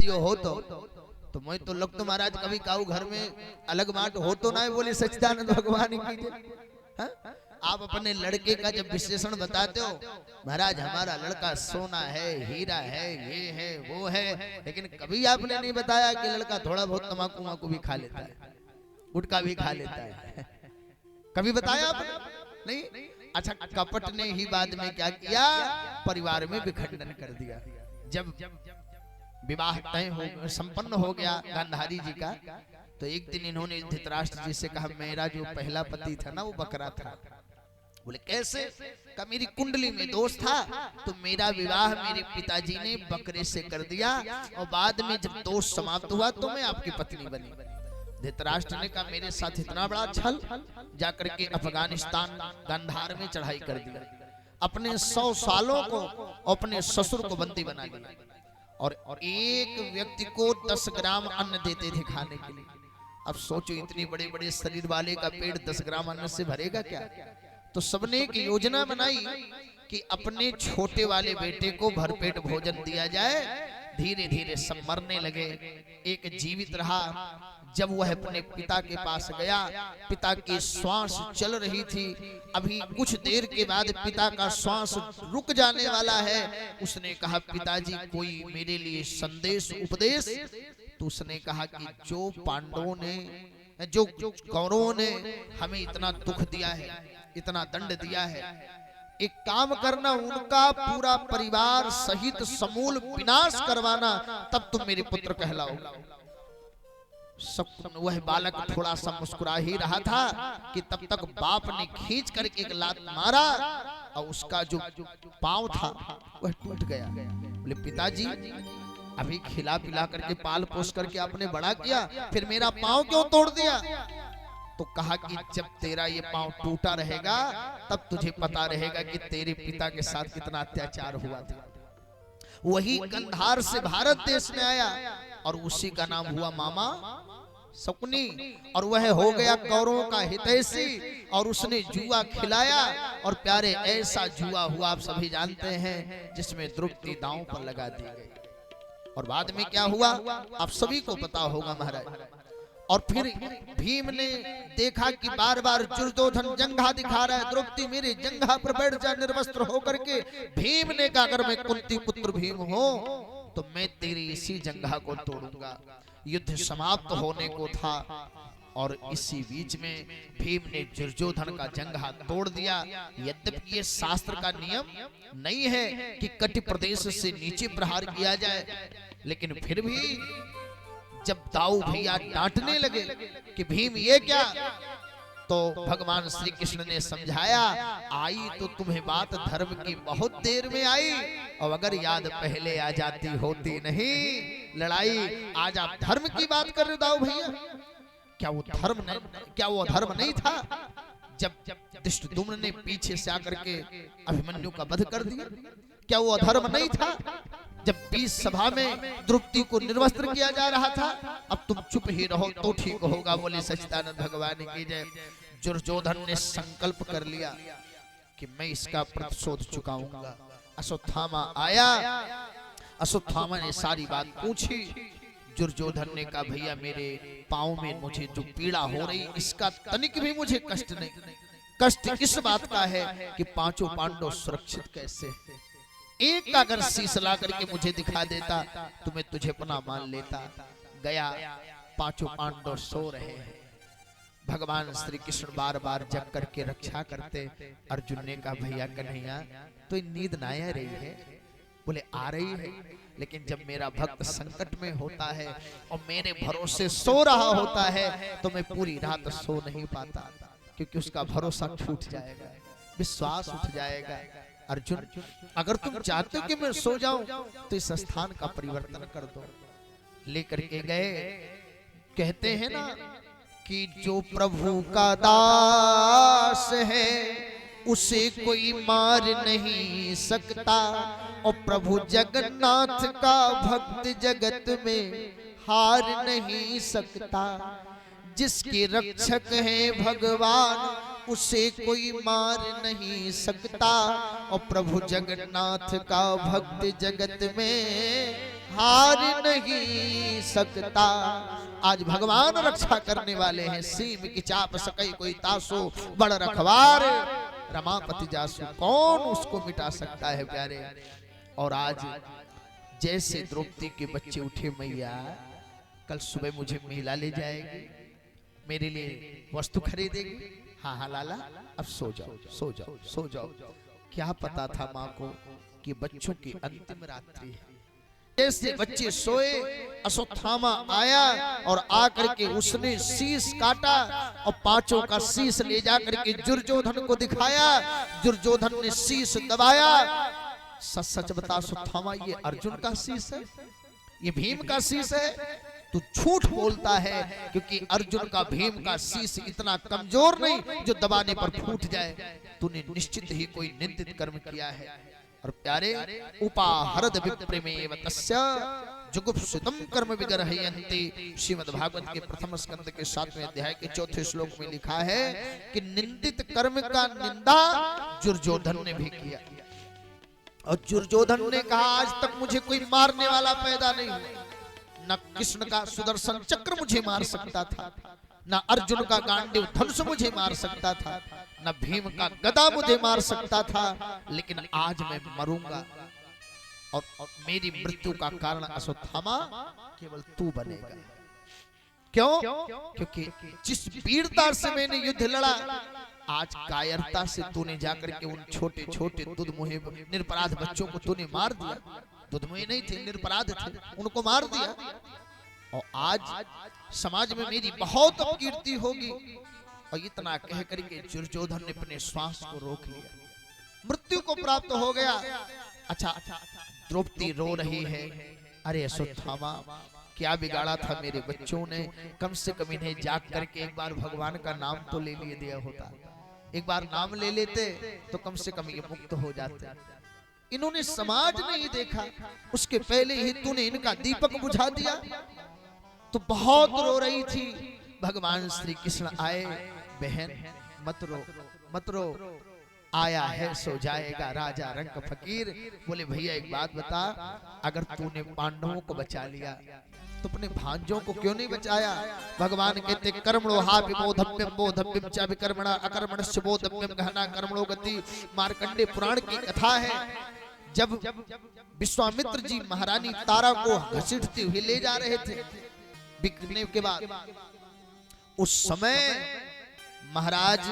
दियो हो तो मैं तो लोग तो महाराज कभी काऊ घर में अलग बात हो तो ना है, बोले सच्चिदानंद भगवान की जय। हाँ? आप अपने लड़के का जब विश्लेषण बताते हो, महाराज हमारा लड़का सोना है, हीरा है, ये है वो है, लेकिन कभी आपने नहीं बताया कि लड़का थोड़ा बहुत तम्बाकू वाकू भी खा लेता है, गुटखा भी खा लेता है। कभी बताया आपने? नहीं। अच्छा, कपट ने ही बाद में क्या किया, परिवार में विखंडन कर दिया। जब विवाह तय हो संपन्न हो गया गांधारी जी का, तो एक दिन इन्होंने धृतराष्ट्र जी से कहा, मेरा जो पहला पति था ना वो बकरा था। बोले कैसे? का मेरी कुंडली में दोष था, तो मेरा विवाह मेरे पिताजी ने बकरे से कर दिया, और बाद में जब दोष समाप्त हुआ तो मैं आपकी पत्नी बनी। धृतराष्ट्र ने कहा, मेरे साथ इतना बड़ा छल, जाकर के अफगानिस्तान गांधार में चढ़ाई कर दिया, अपने 100 सालों को अपने ससुर को बंदी बना लिया, और एक व्यक्ति को 10 ग्राम अन्न देते थे खाने के लिए। अब सोचो, इतनी बड़े बड़े शरीर वाले का पेट 10 ग्राम अन्न से भरेगा क्या? तो सबने एक योजना बनाई कि अपने छोटे वाले बेटे को भरपेट भोजन दिया जाए। धीरे धीरे सब मरने लगे, एक जीवित रहा। जब वह अपने पिता के पास गया, पिता की श्वास चल रही थी, अभी कुछ देर के बाद पिता का श्वास रुक जाने वाला है। उसने कहा, पिताजी कोई मेरे लिए संदेश उपदेश? तो उसने कहा कि जो पांडवों ने, जो कौरवों ने हमें इतना दुख दिया है, इतना दंड दिया है, एक काम करना, उनका पूरा परिवार सहित समूल विनाश करवाना, तब तुम मेरे पुत्र कहलाओगे। सब वह बालक थोड़ा सा मुस्कुरा ही रहा था कि तब तक बाप ने खींच करके एक लात मारा, और उसका जो पांव था वह टूट गया। बोले, पिताजी अभी खिला पिला करके पाल पोस करके आपने बड़ा किया, फिर मेरा पांव क्यों तोड़ दिया? तो कहा कि जब तेरा ये पांव टूटा रहेगा तब तुझे पता रहेगा कि तेरे पिता के साथ कितना अत्याचार हुआ था। वही गांधार से भारत देश में आया, और उसी का नाम हुआ मामा शकुनी, और वह हो गया कौरवों का हितैषी, और उसने जुआ खिलाया। और प्यारे, ऐसा जुआ हुआ आप सभी जानते हैं, जिसमें द्रौपदी दांव पर लगा दी गई। और बाद में क्या हुआ आप सभी को पता होगा महाराज। और फिर भीम ने देखा कि बार बार दुर्योधन जंघा दिखा रहा है, द्रौपदी मेरे जंघा पर बैठ जा निर्वस्त्र होकर के। भीम ने कहा, अगर मैं कुंती पुत्र भीम हूं तो मैं तेरी इसी जंघा को तोड़ूंगा। युद्ध समाप्त होने को था, और इसी बीच में भीम ने दुर्योधन का जंघा तोड़ दिया। यद्यपि ये शास्त्र का नियम नहीं है कि कटि प्रदेश से नीचे प्रहार किया जाए, लेकिन फिर भी जब दाऊ भैया डांटने लगे कि भीम ये क्या, तो भगवान श्री कृष्ण ने समझाया, आई तो तुम्हें बात धर्म की बहुत देर में आई, और अगर याद पहले आ जाती होती नहीं लड़ाई। आज आप धर्म की बात कर रहे हो दाऊ भैया, क्या वो धर्म नहीं था? जब धृष्टद्युम्न ने पीछे से आकर के अभिमन्यु का वध कर दिया, क्या वो अधर्म नहीं था? जब 20 सभा में द्रौपदी को निर्वस्त्र किया जा रहा था, अब तुम चुप ही रहो तो ठीक होगा। बोले सच्चिदानंद भगवान की जय। दुर्योधन ने संकल्प कर लिया कि मैं इसका प्रतिशोध चुकाऊंगा। अश्वत्थामा आया, अश्वत्थामा ने सारी बात पूछी। दुर्योधन ने कहा, भैया मेरे पांव में मुझे जो पीड़ा हो रही, इसका तनिक भी मुझे कष्ट नहीं। कष्ट इस बात का है कि पांचों पांडव सुरक्षित कैसे हैं। एक का अगर शीश ला करके मुझे दिखा देता तो मैं तुझे अपना मान लेता। गया, पांचों पांडव सो रहे हैं। भगवान श्री कृष्ण बार बार जग करके रक्षा करते। अर्जुन ने कहा, भैया कन्हैया तो नींद ना आ रही है? बोले, आ रही है, लेकिन जब मेरा भक्त संकट में होता है और मेरे भरोसे सो रहा होता है तो मैं पूरी रात सो नहीं पाता, क्योंकि उसका भरोसा टूट जाएगा, विश्वास उठ जाएगा। अर्जुन, अगर तुम चाहते हो कि मैं सो जाऊं तो इस स्थान का परिवर्तन कर दो। लेकर के गए। कहते हैं ना कि जो प्रभु का दास है उसे कोई मार नहीं सकता, और प्रभु जगन्नाथ का भक्त जगत में हार नहीं सकता। जिसके रक्षक हैं भगवान उसे कोई मार नहीं सकता, और प्रभु जगन्नाथ का भक्त जगत में हार नहीं सकता। आज भगवान रक्षा करने वाले हैं। सीम की चाप सकई कोई तासो, बड़ रखवार रमापति जासु, कौन उसको मिटा सकता है प्यारे। और आज जैसे द्रौपदी के बच्चे उठे, मैया कल सुबह मुझे मेला ले जाएगी, मेरे लिए वस्तु खरीदेगी। हाँ हाँ लाला, अब सो जाओ सो जाओ सो जाओ। क्या पता था माँ को कि बच्चों की अंतिम रात्रि है। जैसे बच्चे सोए, अश्वत्थामा आया और आकर के उसने शीश काटा और पांचों का शीश ले जाकर के दुर्योधन को दिखाया। दुर्योधन ने शीश दबाया। सच सच बता अश्वत्थामा, ये अर्जुन का शीश है, ये भीम का शीश है? तू झूठ बोलता है, क्योंकि अर्जुन का भीम का शीश इतना कमजोर नहीं जो दबाने पर फूट जाए। तूने निश्चित ही कोई निंदित कर्म किया है। और प्यारे, उपाहरद विप्रेमेव तस्य जुगुप्सितम कर्म विगरहयन्ति, श्रीमद् भागवत के प्रथम स्कंद के 7वें अध्याय के 4थे श्लोक में लिखा है कि निंदित कर्म का निंदा दुर्योधन ने भी किया। और दुर्योधन ने कहा, आज तक मुझे कोई मारने वाला पैदा नहीं हुआ। न कृष्ण का सुदर्शन चक्र मुझे मार सकता था, न अर्जुन का गांडीव धनुष मुझे मार सकता था, न भीम का गदा मुझे मार सकता था। लेकिन आज मैं मरूंगा और मेरी मृत्यु का कारण अश्वत्थामा केवल तू बनेगा। क्यों? क्योंकि जिस वीरता से मैंने युद्ध लड़ा, आज कायरता से तूने जाकर के उन छोटे छोटे दुधमुहे निरपराध बच्चों को तूने मार दिया। दुधमुहे नहीं थे, निरपराध थे, उनको मार दिया। और आज समाज में मेरी बहुत अपकीर्ति होगी। और इतना कह करके दुर्योधन ने अपने श्वास को रोक लिया, मृत्यु को प्राप्त हो गया। अच्छा, द्रौपदी रो रही है, अरे अश्वत्थामा क्या बिगाड़ा था मेरे बच्चों ने? कम से कम इन्हें जाग करके एक बार भगवान का नाम तो ले लिए दिया होता, एक बार नाम ले लेते तो कम से कम ये मुक्त हो जाते। इन्होंने समाज नहीं देखा, उसके पहले ही तूने इनका दीपक बुझा दिया। तो बहुत रो रही थी। भगवान श्री कृष्ण आए, बहन मत रो मत रो, आया है सो जाएगा राजा रंग फकीर। बोले भैया एक बात बता, अगर तूने पांडवों को बचा लिया तो अपने भांजों को क्यों नहीं बचाया? भगवान कहते कर्मणो हा विमोधम्यम बोधम्यम च विकर्मणा अकर्मणस्य बोधम्यम गहना कर्मणो गति। मार्कंडे पुराण की कथा है, जब विश्वामित्र जी महारानी तारा को घसीटते हुए ले जा रहे थे बिकने के बाद, उस समय महाराज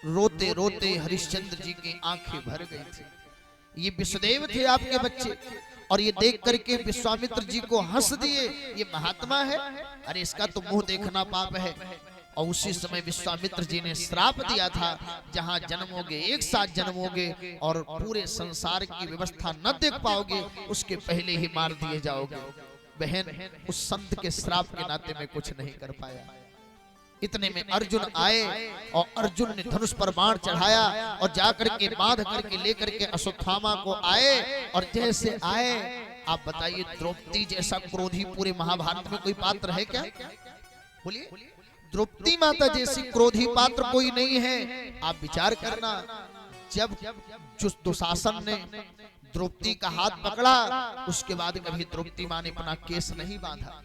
रोते रोते हरिश्चंद्र जी की आंखें भर गई थी। ये विष्णुदेव थे आपके बच्चे, और ये देख करके विश्वामित्र जी को हंस दिए, ये महात्मा है, अरे इसका तो मुंह देखना पाप है। और उसी समय विश्वामित्र जी ने श्राप दिया था, जहां जन्मोगे एक साथ जन्मोगे और पूरे संसार की व्यवस्था न देख पाओगे, उसके पहले ही मार दिए जाओगे। बहन, उस संत के श्राप के नाते में कुछ नहीं कर पाया। इतने में अर्जुन आए और अर्जुन ने धनुष पर बाण चढ़ाया और जाकर के बांध करके लेकर के अश्वत्थामा को आए। और जैसे आए, आप बताइए द्रौपदी जैसा क्रोधी पूरे महाभारत में कोई पात्र है क्या? बोलिए, द्रौपदी माता जैसी क्रोधी पात्र कोई नहीं है। आप विचार करना, जब दुशासन ने द्रौपदी का हाथ पकड़ा, उसके बाद कभी द्रौपदी मां ने अपना केस नहीं बांधा।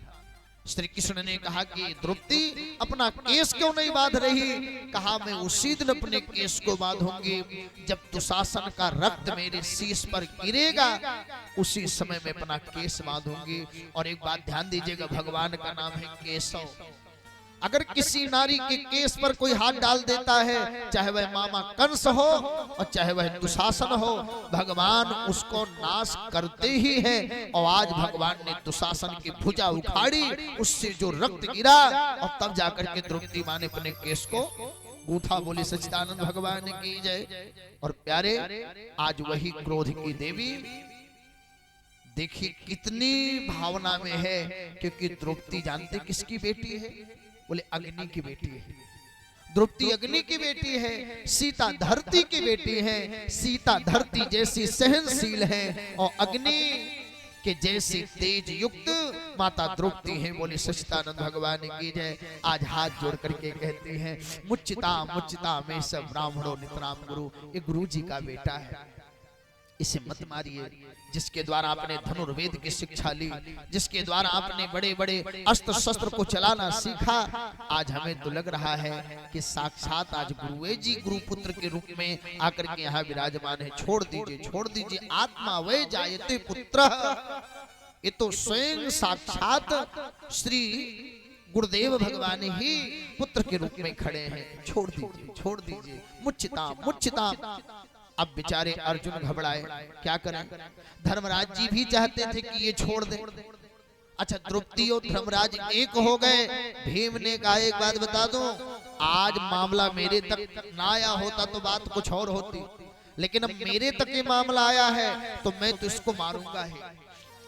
श्री कृष्ण ने कहा कि द्रौपदी अपना केस क्यों नहीं बांध रही? कहा मैं उसी दिन अपने केस को बांधूंगी जब दुशासन का रक्त मेरे शीश पर गिरेगा, उसी समय मैं अपना केस बांधूंगी। और एक बात ध्यान दीजिएगा, भगवान का नाम है केशव। अगर किसी नारी के केस पर कोई हाथ डाल देता है, चाहे वह मामा कंस हो और चाहे वह दुशासन हो, भगवान उसको नाश करते ही है। और आज भगवान ने दुशासन की भुजा उखाड़ी, उससे जो रक्त गिरा, और तब जाकर के द्रौपदी मां ने अपने केस को गूथा। बोले सच्चिदानंद भगवान की जय। और प्यारे, आज वही क्रोध की देवी देखिए कितनी भावना में है, क्योंकि द्रौपदी जानते किसकी बेटी है? बोले अग्नि की बेटी है। द्रौपदी अग्नि की बेटी है, सीता धरती की बेटी है। सीता धरती जैसी सहनशील है और अग्नि के जैसी तेज युक्त माता द्रौपदी है। बोले सच्चिदानंद भगवान की जय। आज हाथ जोड़ करके कहती हैं, मुच्चिता मुच्चिता में सब ब्राह्मणों नितराम गुरु। ये गुरु जी का बेटा है। इसे मत मारिए, जिसके द्वारा आपने धनुर्वेद की शिक्षा ली, जिसके द्वारा आपने बड़े बड़े अस्त्र शस्त्र को चलाना सीखा, आज हमें तो लग रहा है कि साक्षात आज गुरुवे जी गुरुपुत्र के रूप में आकर के यहाँ विराजमान है। छोड़ दीजिए, छोड़ दीजिए। आत्मा वै जायते पुत्र, ये तो स्वयं साक्षात श्री गुरुदेव भगवान ही पुत्र के रूप में खड़े हैं। छोड़ दीजिए, छोड़ दीजिए। मुच्चिताम, मुच्चिताम। अब बेचारे अर्जुन घबराए, क्या करें? धर्मराज जी भी चाहते थे कि ये छोड़ दे। अच्छा, द्रौपदी और धर्मराज एक हो गए। भीम ने कहा एक बात बता दूं, आज मामला मेरे तक ना आया होता तो बात कुछ और होती, लेकिन अब मेरे तक ये मामला आया है तो मैं तो इसको मारूंगा ही।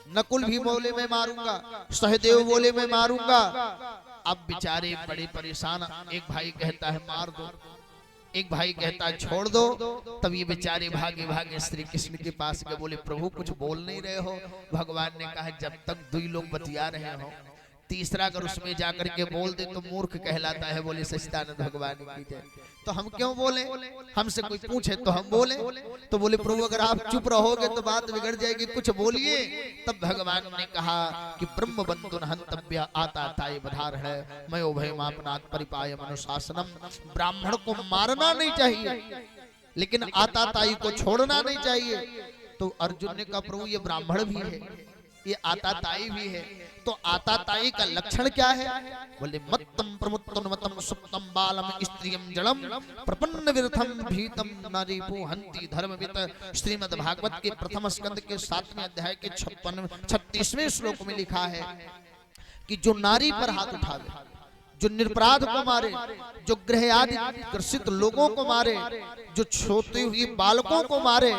नकुल भी बोले मैं मारूंगा, सहदेव बोले मैं मारूंगा। अब बेचारे बड़े परेशान। एक भाई कहता है मार दो, एक भाई कहता है छोड़ दो। तब ये बेचारे भागे भागे श्री कृष्ण के पास गए, बोले प्रभु कुछ बोल नहीं रहे हो। भगवान ने कहा जब तक दो लोग बतिया रहे हो, तीसरा अगर उसमें जाकर के बोल दे तो मूर्ख कहलाता है। बोले सच्चिदानंद भगवान की जय। तो हम क्यों बोले? हमसे कोई पूछे तो हम बोले? तो बोले प्रभु अगर आप चुप रहोगे तो बात बिगड़ जाएगी, कुछ बोलिए। तब भगवान ने कहा कि ब्रह्म बंधुन हंतव्य आता ताय बधार है, मयो भय मापनाथ परिपाय अनुशासनम। ब्राह्मण को मारना नहीं चाहिए, लेकिन आता ताई को छोड़ना नहीं चाहिए। तो अर्जुन ने कहा प्रभु ये ब्राह्मण भी है, ये आता ताई भी है, तो आता ताई का लक्षण क्या है? बोले मत्तम प्रमुत्तम मतम सुप्तम बालम स्त्रियम जड़म प्रपन्न विरथम भीतम नारीपु हंति धर्मवित। श्रीमद् भागवत के प्रथम स्कंद के 7वें अध्याय के 36वें श्लोक में लिखा है कि जो नारी पर हाथ उठावे, जो निरपराध को मारे, जो गृह आदि ग्रसित लोगों को मारे, जो छोटे हुए बालकों को मारे,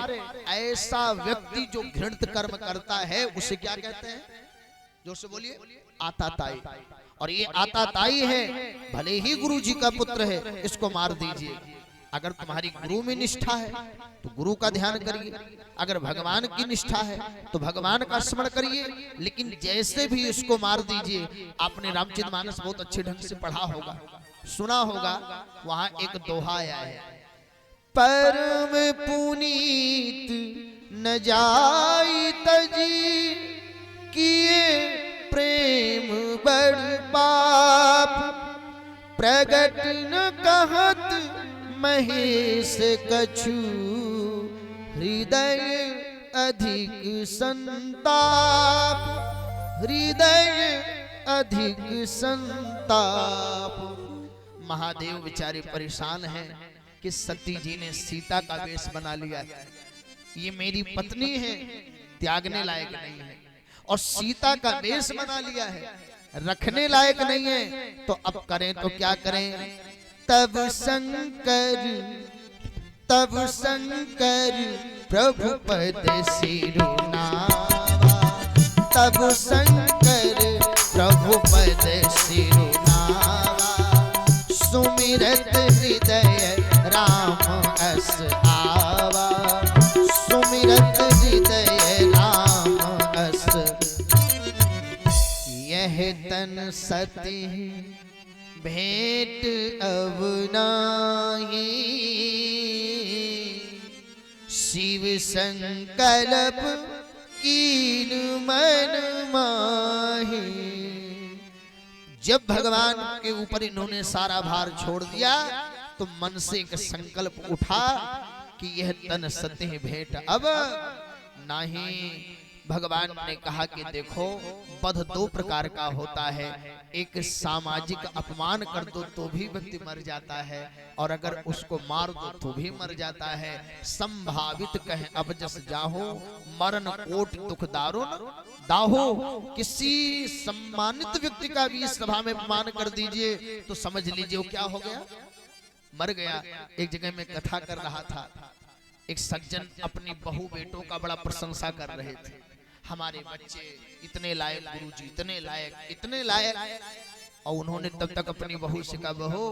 ऐसा व्यक्ति जो घृणित कर्म करता है उसे क्या कहते हैं? जोर से बोलिए, आताताई। और ये आताताई है, भले ही गुरु जी का पुत्र है, इसको मार दीजिए। अगर तुम्हारी गुरु में निष्ठा है तो गुरु का ध्यान करिए, अगर भगवान की निष्ठा है तो भगवान का स्मरण करिए, लेकिन जैसे भी इसको मार दीजिए। आपने रामचरितमानस बहुत अच्छे ढंग से पढ़ा होगा, सुना होगा, वहां एक दोहा आया है, परम पुनीत न जाई तजी किए प्रेम बड़ पाप, प्रगट न कहत महेश कछु हृदय अधिक संताप, हृदय अधिक संताप। महादेव बेचारे परेशान हैं कि सती जी ने सीता का वेश बना लिया, ये मेरी पत्नी है, त्यागने लायक नहीं है, और सीता का वेश बना लिया है, रखने लायक नहीं है, तो अब करें तो क्या करें? तब शंकर प्रभु पद सिरुनावा, तब शंकर प्रभु पद सिरुनावा, सुमिरत हृदय राम अस आवा, सुमिरत हृदय राम अस। यह तन सती भेंट अब नाहीं, शिव संकल्प कीन मन माही। जब भगवान के ऊपर इन्होंने सारा भार छोड़ दिया तो मन से एक संकल्प उठा कि यह तन सती भेंट अब नहीं। भगवान ने कहा कि देखो वध दो प्रकार का होता है, एक सामाजिक अपमान कर दो तो भी व्यक्ति मर जाता है, और अगर उसको मार दो तो भी मर जाता है। संभावित कहे अब जस जाहो, मरण कोट दुख दारुण दाहो। किसी सम्मानित व्यक्ति का भी इस सभा में अपमान कर दीजिए तो समझ लीजिए वो क्या हो गया, मर गया। एक जगह में कथा कर रहा था, एक सज्जन अपनी बहू बेटों का बड़ा प्रशंसा कर रहे थे, हमारे बच्चे इतने लायक, गुरुजी इतने लायक, इतने लायक। और उन्होंने तब तक अपनी बहू से कहा बहू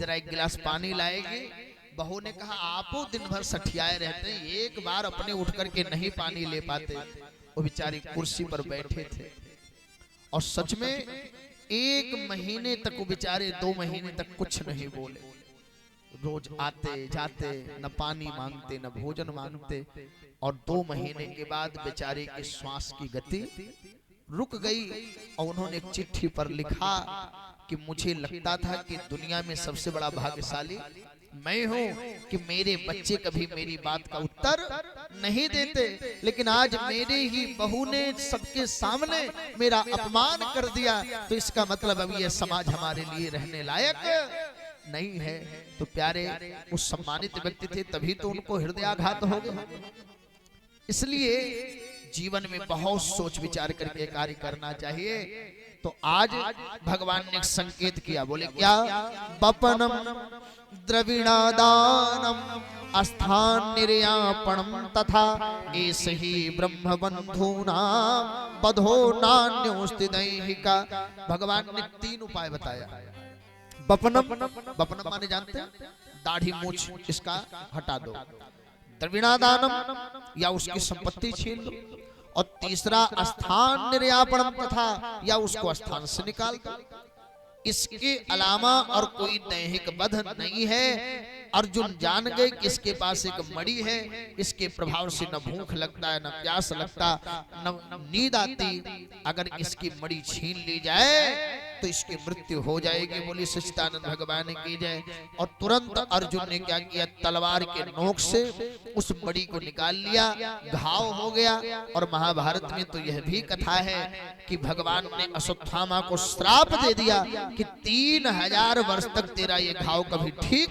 जरा एक गिलास पानी लाएगी। बहू ने कहा आपो दिन भर सठियाए रहते हैं, एक बार अपने उठ करके नहीं पानी ले पाते। वो बेचारी कुर्सी पर बैठे थे और सच में 1 महीने तक वो बेचारे 2 महीने तक कुछ नहीं बोले। रोज आते जाते, न पानी मांगते न भोजन मांगते। और 2 महीने के बाद बेचारे के श्वास की गति रुक गई और उन्होंने एक चिट्ठी पर लिखा कि मुझे लगता था कि दुनिया में सबसे बड़ा भाग्यशाली मैं हूं कि मेरे बच्चे कभी मेरी बात का उत्तर नहीं देते, लेकिन आज मेरे ही बहू ने सबके सामने मेरा अपमान कर दिया, तो इसका मतलब अब ये समाज हमारे लिए रहने लायक नहीं है। तो प्यारे उस सम्मानित व्यक्ति थे, तभी तो उनको हृदयाघात हो गया। इसलिए जीवन में बहुत सोच विचार करके कार्य करना चाहिए। तो आज भगवान ने एक संकेत किया, बोले क्या? बपनम द्रविणादानम अस्थान निर्यापणम तथा एस ही ब्रह्म बंधूना बधो नान्योस्ति दैहिका। भगवान ने 3 उपाय बताया। बपनम, बपनम माने जानते हैं? दाढ़ी मूछ इसका हटा दो। द्रविणादानम या उसकी संपत्ति छीन लो। और तीसरा स्थान निर्यापणम तथा या उसको स्थान से निकाल दो। इसके अलावा और कोई दैहिक बध नहीं है। अर्जुन जान गए कि इसके पास एक मणि है, इसके प्रभाव से न भूख लगता है, न प्यास लगता, न नींद आती। अगर इसकी मणि छीन ली जाए तो इसकी मृत्यु हो जाएगी। बोली सच्चिदानंद भगवान की जय। और तुरंत अर्जुन ने क्या किया? तलवार के नोक से उस मणि को निकाल लिया, घाव हो गया। और महाभारत में तो यह भी कथा है कि भगवान ने अश्वत्थामा को श्राप दे दिया कि 3000 वर्ष तक तेरा ये घाव कभी ठीक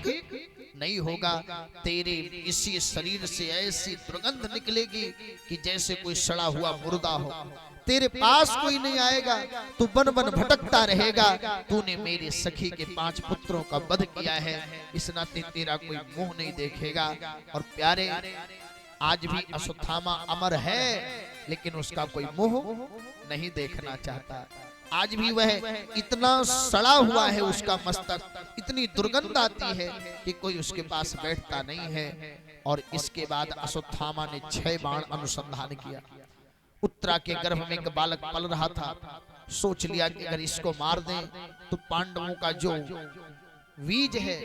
नहीं होगा। तेरे इसी शरीर से ऐसी दुर्गंध निकलेगी कि जैसे कोई सड़ा हुआ मुर्दा हो। तेरे पास कोई नहीं आएगा, तू बन बन भटकता रहेगा। तूने मेरे सखी के 5 पुत्रों का वध किया है, इस नाते तेरा कोई मुंह नहीं देखेगा। और प्यारे आज भी अश्वत्थामा अमर है, लेकिन उसका कोई मुंह नहीं देखना चाहता। आज भी वह इतना सड़ा हुआ है, उसका मस्तक इतनी दुर्गंध आती है कि कोई उसके पास बैठता नहीं है। और इसके बाद अश्वत्थामा ने 6 बाण अनुसंधान किया। उत्तरा के गर्भ में एक बालक पल रहा था। सोच लिया कि अगर इसको मार दें तो पांडवों का जो बीज है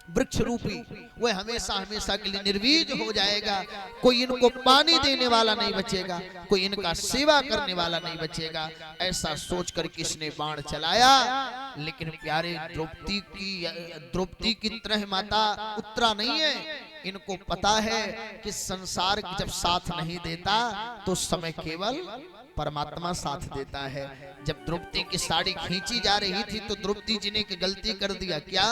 वृक्ष रूपी, वह हमेशा हमेशा के लिए निर्वीज हो जाएगा। कोई इनको पानी देने वाला नहीं बचेगा, कोई इनका सेवा करने वाला नहीं बचेगा। ऐसा सोचकर किसने बाण चलाया। लेकिन प्यारे द्रौपदी की तरह माता उत्तरा नहीं है। इनको पता है कि संसार जब साथ नहीं देता तो समय केवल परमात्मा साथ देता है। जब द्रौपदी की साड़ी खींची जा रही थी तो द्रौपदी जी ने एक गलती कर दिया। क्या?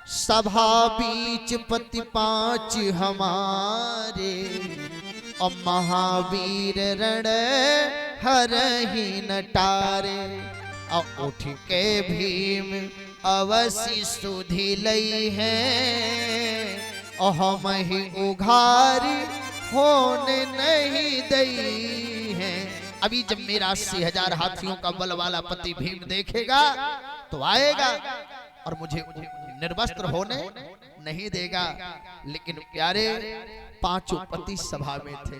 सभा बीच पति 5 हमारे और महावीर रण हरहि नटारे। और उठ के भीम अवसि सुधि लई है और हम ही उघारी होने नहीं दई है। अभी जब मेरा 80,000 हाथियों का बल वाला पति भीम देखेगा तो आएगा और मुझे निर्वस्त्र होने नहीं देगा। लेकिन प्यारे 5 पति सभा में थे,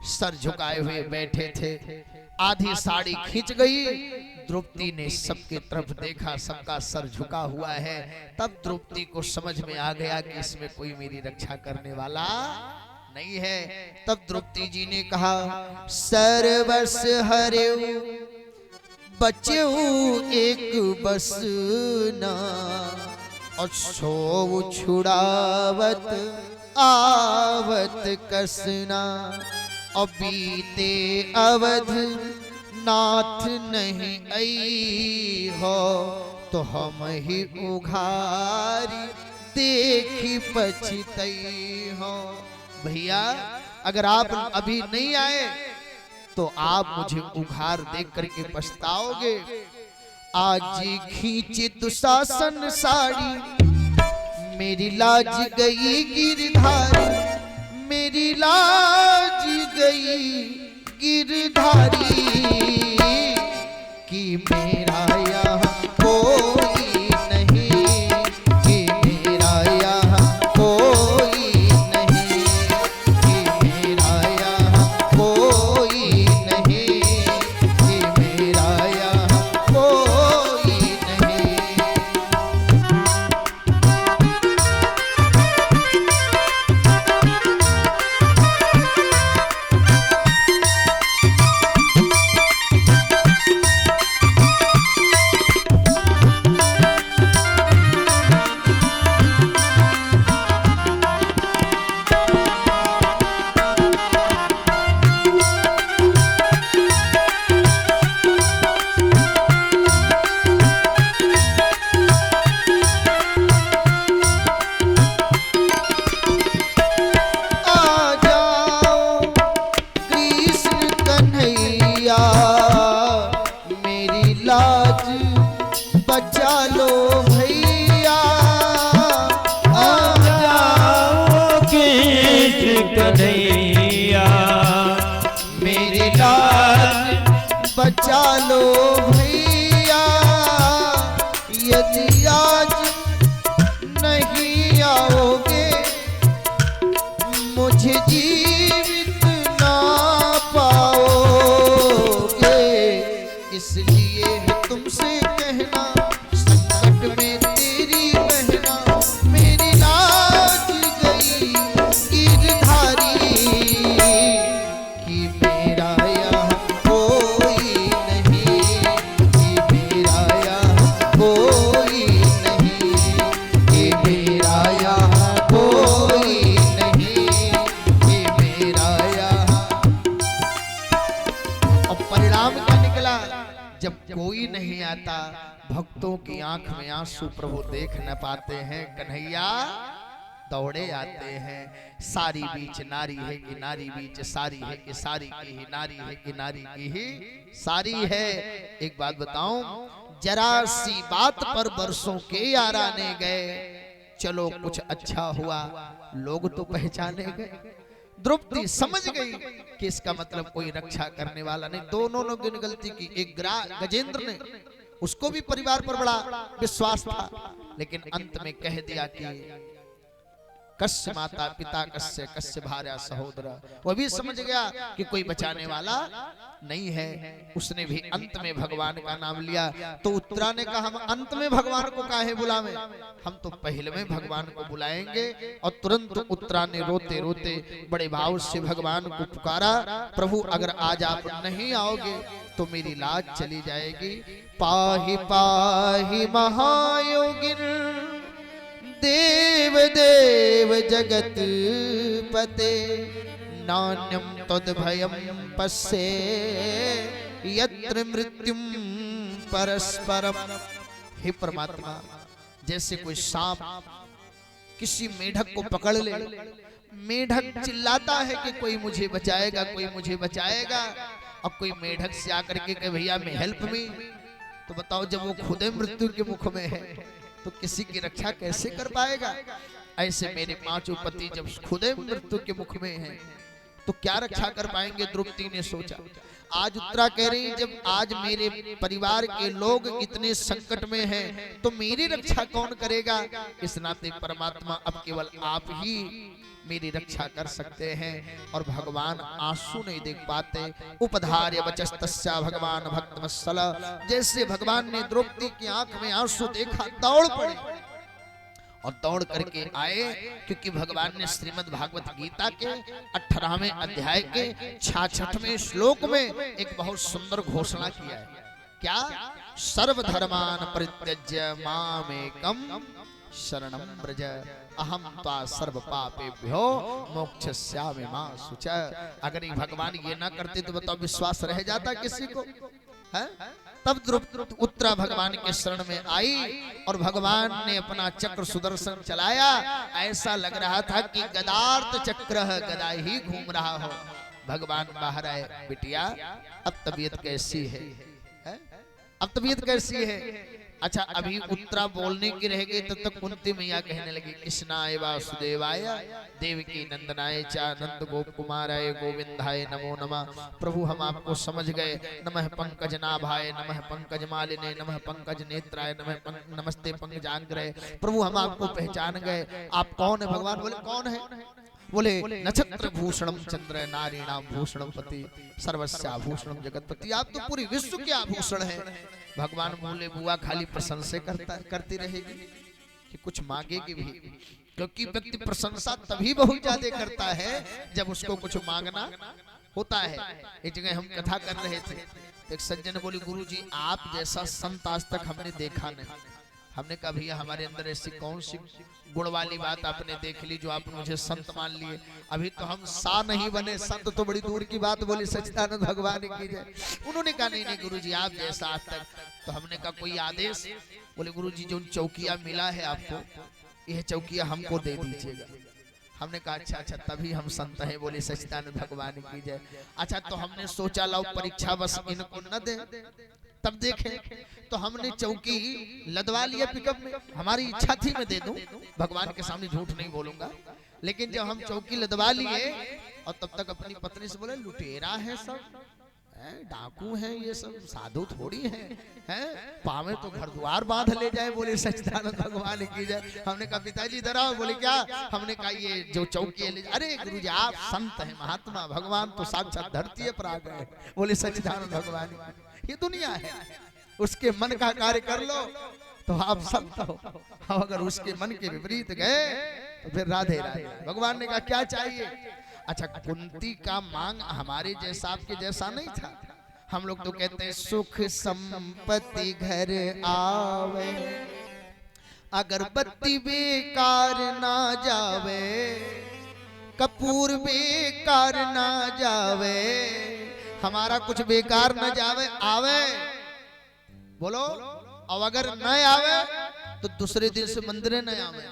सर झुकाए हुए बैठे थे। आधी साड़ी खींच गई। द्रौपदी ने सबके तरफ देखा, सबका सर झुका हुआ है। तब द्रौपदी को समझ में आ गया कि इसमें कोई मेरी रक्षा करने वाला नहीं है। तब द्रौपदी जी ने कहा, सर्वस हरेऊ बचेऊ एक बस ना और छो छुड़ावत आवत कसना। और बीते अवध नाथ नहीं आई हो तो हम ही उघारी देखी पछतई हो। भैया अगर आप अभी नहीं आए तो आप मुझे उघार देख करके पछताओगे। आज खींचे दुशासन साड़ी मेरी लाज गई गिरधारी, मेरी लाज गई गिरधारी कि मेरा यहाँ कोई नहीं, कि मेरा यहाँ कोई नहीं, कि मेरा यहाँ कोई नहीं, कि मेरा यहाँ कोई नहीं। ये है तुमसे कहना, संकट में तेरी बहना, मेरी लाज गई गिरधारी, कि मेरा यहाँ कोई नहीं, कि मेरा यहाँ कोई नहीं, कि मेरा यहाँ कोई नहीं, कि मेरा यहाँ। और परिणाम क्या निकला? जब कोई नहीं आता, भक्तों की आंख में आंसू प्रभु देख न पाते हैं, कन्हैया दौड़े आते हैं। सारी बीच नारी है कि नारी बीच सारी है, कि सारी की ही नारी है, कि नारी की ही सारी है। एक बात बताऊं, जरा सी बात पर बरसों के याराने गए, चलो कुछ अच्छा हुआ लोग तो पहचाने गए। द्रौपदी समझ गई कि इसका मतलब कोई रक्षा करने वाला नहीं। दोनों लोगों ने गलती की। एक गजेंद्र ने, उसको भी परिवार पर बड़ा विश्वास था, लेकिन अंत में कह दिया कि कस्य माता पिता कस्य, कस्य भार्या सहोदर। वो भी समझ गया कि कोई बचाने वाला नहीं है। उसने भी अंत में भगवान का नाम लिया। तो उत्तरा ने कहा, हम अंत में भगवान को काहे बुलावें, हम तो पहले में भगवान को बुलाएंगे। और तुरंत उत्तरा ने रोते रोते बड़े भाव से भगवान को पुकारा, प्रभु अगर आज आप नहीं आओगे तो मेरी लाज चली जाएगी। पाहि पाहि महायोगिन देव देव जगत पते, नान्यम तद्भयम पश्ये यत्र मृत्युम परस्परम। हे परमात्मा, जैसे कोई सांप किसी मेढक को पकड़ ले, मेढक चिल्लाता है कि कोई मुझे बचाएगा, कोई मुझे बचाएगा, और कोई मेढक से आकर के कहे भैया मैं हेल्प मी, तो बताओ जब वो खुद मृत्यु के मुख में है तो किसी की रक्षा कैसे कर पाएगा। ऐसे मेरे पांचों पति जब खुद मृत्यु के मुख में हैं तो क्या रक्षा कर पाएंगे। द्रौपदी ने सोचा। आज उत्तरा कह रही, जब आज मेरे परिवार के लोग इतने संकट में हैं तो मेरी रक्षा कौन करेगा। इस नाते परमात्मा अब केवल आप ही मेरी रक्षा कर सकते हैं। और भगवान आंसू नहीं देख पाते। उपधार्य वचस्तस्या भगवान भक्तवत्सल, जैसे भगवान ने द्रौपदी की आंख में आंसू देखा, दौड़ पड़े और दौड़ करके आए, क्योंकि भगवान ने श्रीमद् भागवत गीता के 18वें अध्याय के 66वें श्लोक में एक बहुत सुंदर घोषणा किया है। क्या? सर्वधर्मान परित्यज्य मामेकं शरणं व्रज, अहं त्वा सर्व पापेभ्यो मोक्षयिष्यामि मा शुचा। अगर ये भगवान ये ना करते तो बताओ विश्वास रह जाता किसी को, है? तब द्रौपदी उत्तरा भगवान के शरण में आई और भगवान ने अपना चक्र सुदर्शन चलाया। ऐसा लग रहा था कि गदार्थ चक्र गदा ही घूम रहा हो। भगवान बाहर आए, बिटिया अब तबीयत कैसी है? अब तबीयत कैसी है? अच्छा, अभी उत्तरा बोलने की रह गई तब तक कुंती मैया कहने लगी, कृष्णाय वासुदेवाय देवकी नंदनाय च नंद गोप कुमाराय गोविंदाय नमो नमः। प्रभु हम आपको समझ गए। नमः पंकजनाभाय, नमः पंकजमालिने, नमः पंकज नेत्राय, नमस्ते पंकजाग्रय। प्रभु हम आपको पहचान गए। आप कौन है? भगवान बोले कौन है? बोले नक्षत्र भूषणम चंद्र नारीणाम भूषणम पति सर्वस्याभूषणम जगतपति। आप तो पूरी विश्व के आभूषण हैं। भगवान बोले बुआ खाली प्रशंसा करती रहेगी कि कुछ मांगेगी भी, क्योंकि व्यक्ति प्रशंसा तभी बहुत ज्यादा करता है जब उसको कुछ मांगना होता है। एक जगह हम कथा कर रहे थे, एक सज्जन बोले गुरुजी आप जैसा संत आज तक हमने देखा नहीं। हमने कहा भैया हमारे अंदर ऐसी कौन सी गुण वाली बात आपने देख ली जो आप मुझे संत मान लिए? अभी तो हम सा नहीं बने, संत तो बड़ी दूर की बात। बोली सच्चिदानंद भगवान की जय। उन्होंने कहा नहीं नहीं गुरुजी आप जैसा आज तक। तो हमने कहा कोई आदेश? बोले गुरुजी जो चौकिया मिला है आपको, यह चौकिया हमको दे दीजिएगा। हमने कहा अच्छा अच्छा, तभी हम संत हैं। बोले सच्चिदानंद भगवान की जय। अच्छा, तो हमने सोचा लाओ परीक्षा बस इनको न दे, तब देखें। तो हमने चौकी लदवा लिया पिकअप में। हमारी इच्छा थी मैं दे दूं, भगवान के सामने झूठ नहीं बोलूंगा। लेकिन जब हम चौकी लदवा लिए और तब तक अपनी पत्नी से बोले लुटेरा है सब, डाकू हैं ये सब, साधु थोड़ी हैं, पावे तो घर द्वार बांध ले जाए। बोले सच्चिदानंद भगवान की जय। हमने कहा पिताजी इधर आओ। बोले क्या? हमने कहा ये जो चौकी है। अरे गुरुजी आप संत हैं, महात्मा, भगवान तो साक्षात धरती पर आ गए। बोले सच्चिदानंद भगवान ये दुनिया है। उसके मन का कार्य कर लो तो आप संत हो, अगर उसके मन के विपरीत गए तो फिर राधे राधे। भगवान ने कहा क्या चाहिए? अच्छा, कुंती का मांग हमारे जैसा आपके जैसा नहीं था। हम लोग तो कहते हैं सुख संपत्ति घर आवे, अगरबत्ती बेकार ना जावे, कपूर बेकार ना जावे, हमारा कुछ बेकार ना जावे, आवे बोलो। और अगर न आवे तो दूसरे दिन से मंदिर न आवे।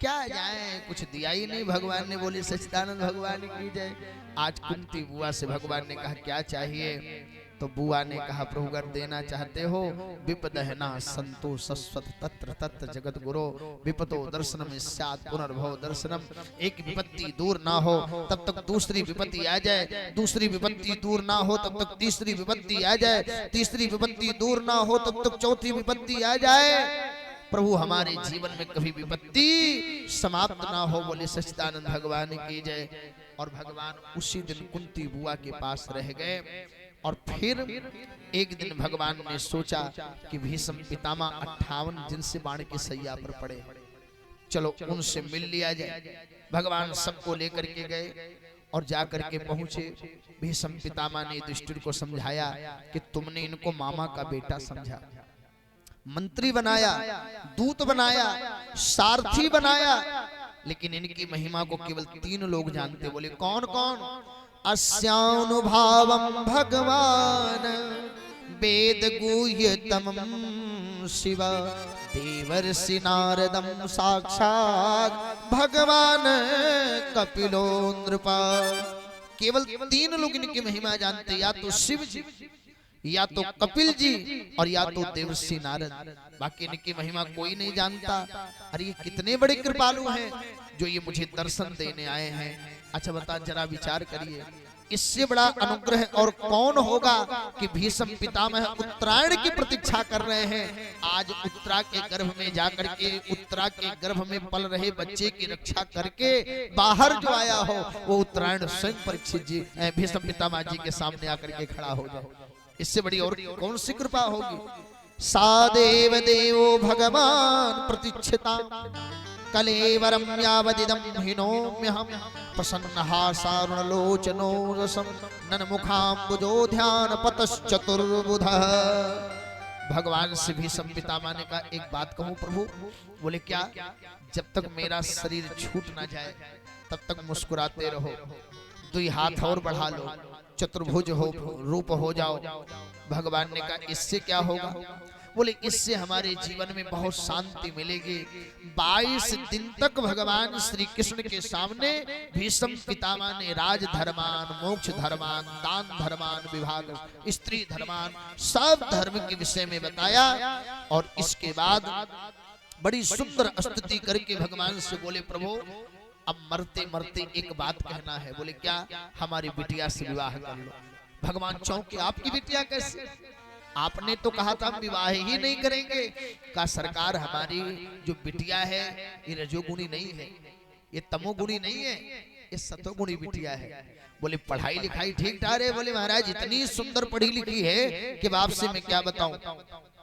क्या जाए, कुछ दिया ही नहीं भगवान ने। बोली सच्चिदानंद भगवान की जय। आज कुंती बुआ से भगवान ने कहा क्या चाहिए? तो बुआ ने कहा प्रभु अगर देना चाहते हो विपदहना संतो सस्वत तत्र तत्र जगत गुरो विपतो दर्शनम स्यात् पुनर्भव दर्शनम। एक विपत्ति दूर ना हो तब तक दूसरी विपत्ति आ जाए, दूसरी विपत्ति दूर ना हो तब तक तीसरी विपत्ति आ जाए, तीसरी विपत्ति दूर ना हो तब तक चौथी विपत्ति आ जाए। प्रभु हमारे जीवन में कभी विपत्ति समाप्त ना हो। बोले सच्चिदानंद भगवान की जय। और भगवान उसी दिन कुंती बुआ के पास रह गए। और फिर एक दिन भगवान ने सोचा कि भीष्म पितामह 58 दिन से बाण की सैया पर पड़े, चलो उनसे मिल लिया जाए। भगवान सबको लेकर के गए और जाकर के पहुंचे। भीष्म पितामह ने युधिष्ठिर को समझाया कि तुमने इनको मामा का बेटा समझा, मंत्री बनाया, दूत बनाया, सारथी बनाया, लेकिन इनकी महिमा को केवल 3 लोग जानते। बोले कौन कौन? अस्यानुभावं भगवान वेद गुह्यतमं शिव देवर्षि नारदं साक्षात् भगवान कपिलो नृपा। केवल 3 लोग इनकी महिमा जानते, या तो शिव जी, या तो कपिल जी, और या तो देवर्षि नारद। बाकी इनकी महिमा कोई नहीं जानता। अरे ये कितने बड़े कृपालु हैं जो ये मुझे दर्शन देने आए हैं। अच्छा बता, जरा विचार करिए, इससे बड़ा अनुग्रह और कौन होगा कि भीष्म पितामह उत्तरायण की प्रतीक्षा कर रहे हैं। आज उत्तरा के गर्भ में जाकर के, उत्तरा के गर्भ में पल रहे बच्चे की रक्षा करके बाहर जो आया हो, वो उत्तरायण स्वयं परीक्षित जी भीष्म पितामह जी के सामने आकर के खड़ा हो जाए। इससे बड़ी और कौन सी कृपा होगी? सादेव देवो भगवान प्रतीक्षिता कलेवरम यावदिदं हिनोम्यहं प्रसन्नहासारुणलोचनो रसं ननमुखाम्बुजो ध्यान पतश्चतुर्बुधः। भगवान से भीष्म पितामह ने कहा एक बात कहूं प्रभु। बोले क्या? जब तक मेरा शरीर छूट ना जाए तब तक मुस्कुराते रहो, 2 हाथ और बढ़ा लो, चतुर्भुज हो रूप हो जाओ। भगवान ने कहा इससे क्या होगा? बोले इससे हमारे जीवन में बहुत शांति मिलेगी। 22 दिन तक भगवान श्री कृष्ण के सामने भीष्म पितामह ने राज धर्मान, मोक्ष धर्मान, दान धर्मान, विभाग, स्त्री धर्मान, सब धर्म के विषय में बताया। और इसके बाद बड़ी सुंदर स्तुति करके भगवान से बोले प्रभु अब मरते मरते एक बात कहना है। बोले क्या? हमारी बिटिया से विवाह कर लो। भगवान चौंके, आपकी बिटिया कैसे? आपने तो कहा था हम विवाह ही नहीं करेंगे। का सरकार हमारी जो बिटिया है ये रजोगुणी नहीं है, ये तमोगुणी नहीं है, ये सतोगुणी बिटिया है। बोले पढ़ाई लिखाई ठीक ठाक है? बोले महाराज इतनी सुंदर पढ़ी लिखी है कि बाप से मैं क्या बताऊं।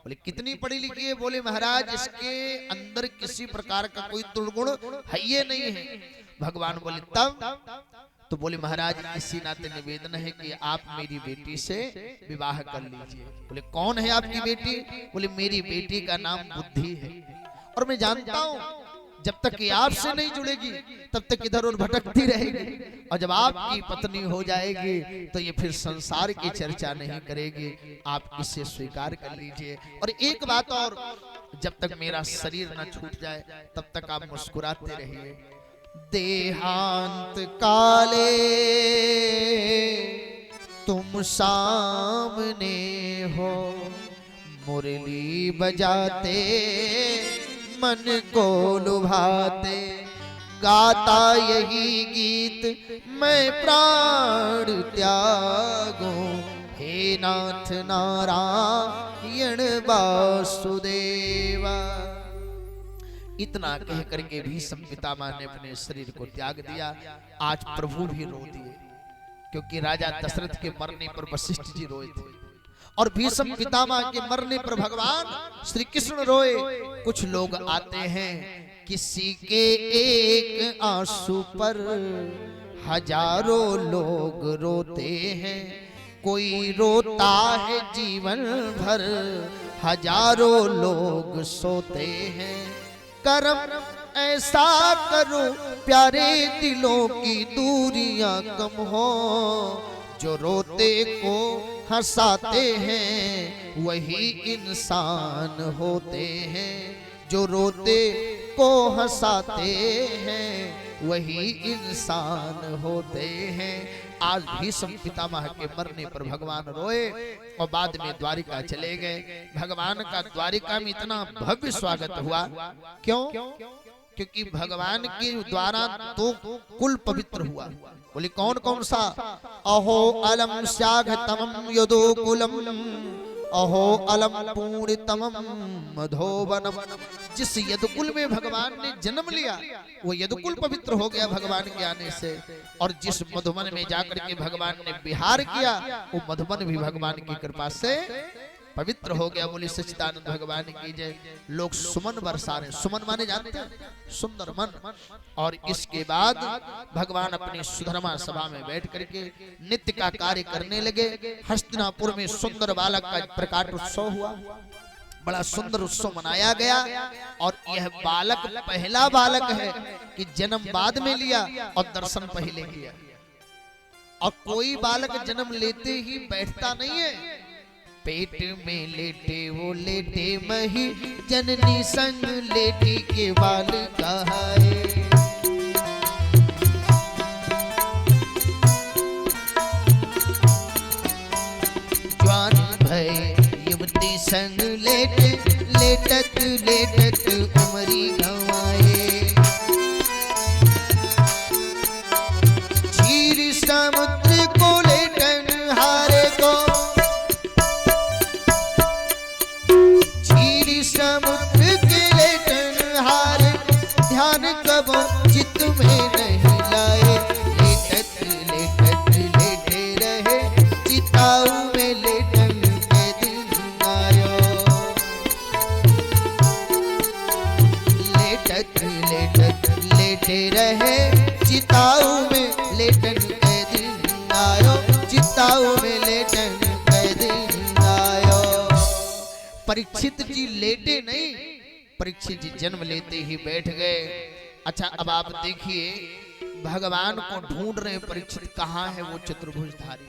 बोले कितनी पढ़ी लिखी है? बोले महाराज इसके अंदर किसी प्रकार का कोई दुर्गुण है ये नहीं है। भगवान बोले तब? तो बोले महाराज इसी नाते निवेदन है कि आप मेरी बेटी से विवाह कर लीजिए। बोले कौन है आपकी बेटी? बोले मेरी बेटी का नाम बुद्धि है, और मैं जानता हूं जब तक कि आपसे नहीं जुड़ेगी तब तक इधर उधर भटकती रहेगी, और जब आपकी पत्नी हो जाएगी तो ये फिर संसार की चर्चा नहीं करेगी। आप इसे स्वीकार कर लीजिए। और एक बात और, जब तक मेरा शरीर न छूट जाए तब तक आप मुस्कुराते रहिए। देहांत काले तुम सामने हो, मुरली बजाते मन को लुभाते, गाता यही गीत मैं प्राण त्यागूं, हे नाथ नारायण वासुदेवा। इतना कह करके भीष्म पितामह ने अपने शरीर को त्याग दिया। आज प्रभु भी रो दिए, क्योंकि राजा दशरथ के मरने पर वशिष्ठ जी रोए थे। और भीष्म पितामह के मरने पर भगवान श्री कृष्ण रोए। कुछ लोग आते हैं, किसी के एक आंसू पर हजारों लोग रोते हैं, कोई रोता है जीवन भर, हजारों लोग सोते हैं। कर्म ऐसा करो प्यारे दिलों की दूरियां कम हो, जो रोते को हंसाते हैं वही इंसान होते हैं, जो रोते को हंसाते हैं वही इंसान होते हैं। आज भीष्म पितामह के मरने पर भगवान रोए और बाद में द्वारिका चले गए। भगवान का द्वारिका में इतना भव्य स्वागत हुआ, क्यों? क्योंकि भगवान के द्वारा तो कुल पवित्र हुआ। बोले कौन कौन सा? अहो अलम श्याघतमं यदुकुलम, अहो अलम पूर्णतमं मधोवनम। जिस यदुकुल में भगवान ने जन्म लिया वो यदुकुल पवित्र हो गया भगवान के आने से, और जिस मधुवन में जाकर के भगवान ने विहार किया वो मधुवन भी भगवान की कृपा से पवित्र हो गया। बोले सच्चिदानंद भगवान की जय। लोग सुमन बरसा रहे, सुमन माने जानते हैं, सुंदर मन। और इसके बाद भगवान अपनी सुधर्मा सभा में बैठ करके नित्य का कार्य करने लगे। हस्तिनापुर में सुंदर बालक का प्रकाट उत्सव हुआ, बड़ा सुंदर उत्सव मनाया गया। और यह बालक पहला बालक है कि जन्म बाद में लिया और दर्शन पहले किया। और कोई बालक जन्म लेते ही बैठता नहीं है, पेट में लेटे वो लेटे मही, जननी संग लेटी के बाल कहाए। जवान भय युवती संग लेटे, लेटत लेटत उमरी गंवाए। क्षीर समुद्र को लेटन हारे को, समुद्र के लेटन हारे, ध्यान कब चित में नहीं लाए। लेटत लेटत लेटे रहे, चिताऊ में लेटन के दिन आयो। लेटत लेटत लेटे रहे, चिताऊ में लेटन के दिन आयो, चिताऊ में लेटन के दिन आयो। परीक्षित जी लेटे नहीं, परीक्षित जी जन्म लेते ही बैठ गए। अच्छा अब आप देखिए, भगवान को ढूंढ रहे परीक्षित, कहाँ है वो चतुर्भुजधारी,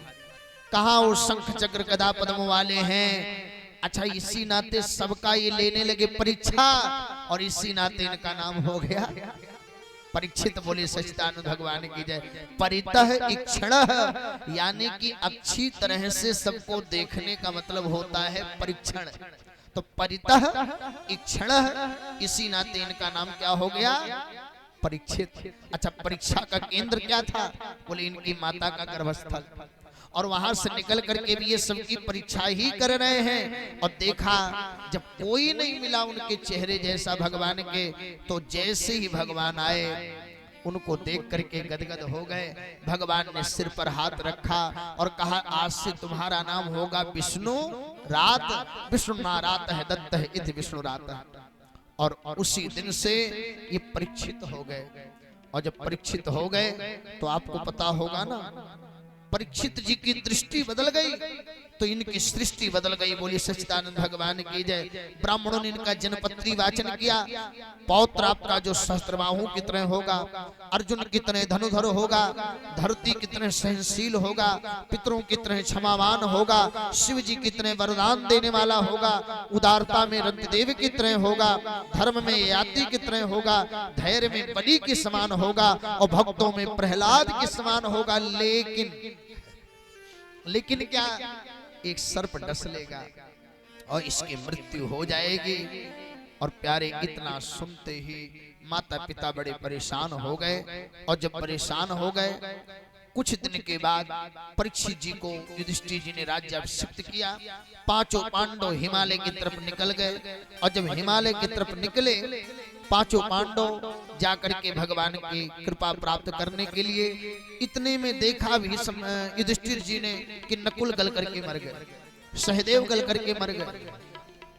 कहाँ वो शंख चक्र गदा पद्म वाले हैं। अच्छा इसी नाते सबका ये लेने लगे परीक्षा, और इसी नाते इनका नाम हो गया परीक्षित। बोले सच्चिदानंद भगवान की जय। परितः इक्षणः, यानी कि अच्छी तरह से सबको देखने का मतलब होता है परीक्षण। तो परितः इक्षणः, इसी नाते इनका नाम क्या हो गया? परीक्षित। अच्छा परीक्षा का केंद्र क्या था? बोले इनकी माता का गर्भस्थल, और वहां से निकल करके भी ये सबकी परीक्षा ही कर रहे हैं। और देखा जब कोई नहीं मिला उनके चेहरे जैसा भगवान के, तो जैसे ही भगवान आए उनको देख करके गदगद हो गए। भगवान ने सिर पर हाथ रखा और कहा आज से तुम्हारा नाम होगा विष्णु रात। विष्णु नारात है दत्त है इति विष्णु रात। और उसी दिन से ये परीक्षित हो गए। और जब परीक्षित हो गए तो आपको पता होगा ना, परीक्षित जी की दृष्टि बदल गई तो इनकी सृष्टि बदल गई। बोलिए सच्चिदानंद भगवान की जय। ब्राह्मणों ने इनका जनपत्री वाचन किया। पौत्र आपका जो सहस्त्रबाहु कितने होगा, अर्जुन कितने धनुधर होगा, धरती कितने सहनशील होगा, पितरों कितने क्षमावान होगा, शिव जी कितने वरदान देने वाला होगा, उदारता में रंतदेव कितने होगा, धर्म में याति कितने होगा, धैर्य में बलि के समान होगा, और भक्तों में प्रहलाद के समान होगा। लेकिन क्या, एक सर्प डस लेगा और इसकी मृत्यु हो जाएगी। और प्यारे इतना सुनते ही माता पिता बड़े परेशान हो गए। और जब परेशान हो गए, कुछ दिन के बाद परीक्षित जी को युधिष्ठिर जी ने राज्याभिषिक्त किया। पांचों पांडव हिमालय की तरफ निकल गए। और जब हिमालय की तरफ निकले, पांचों पांडव जाकर के भगवान की कृपा प्राप्त करने के लिए, इतने में देखा भी युधिष्ठिर जी ने कि नकुल गल करके मर गए। सहदेव गल करके मर गए,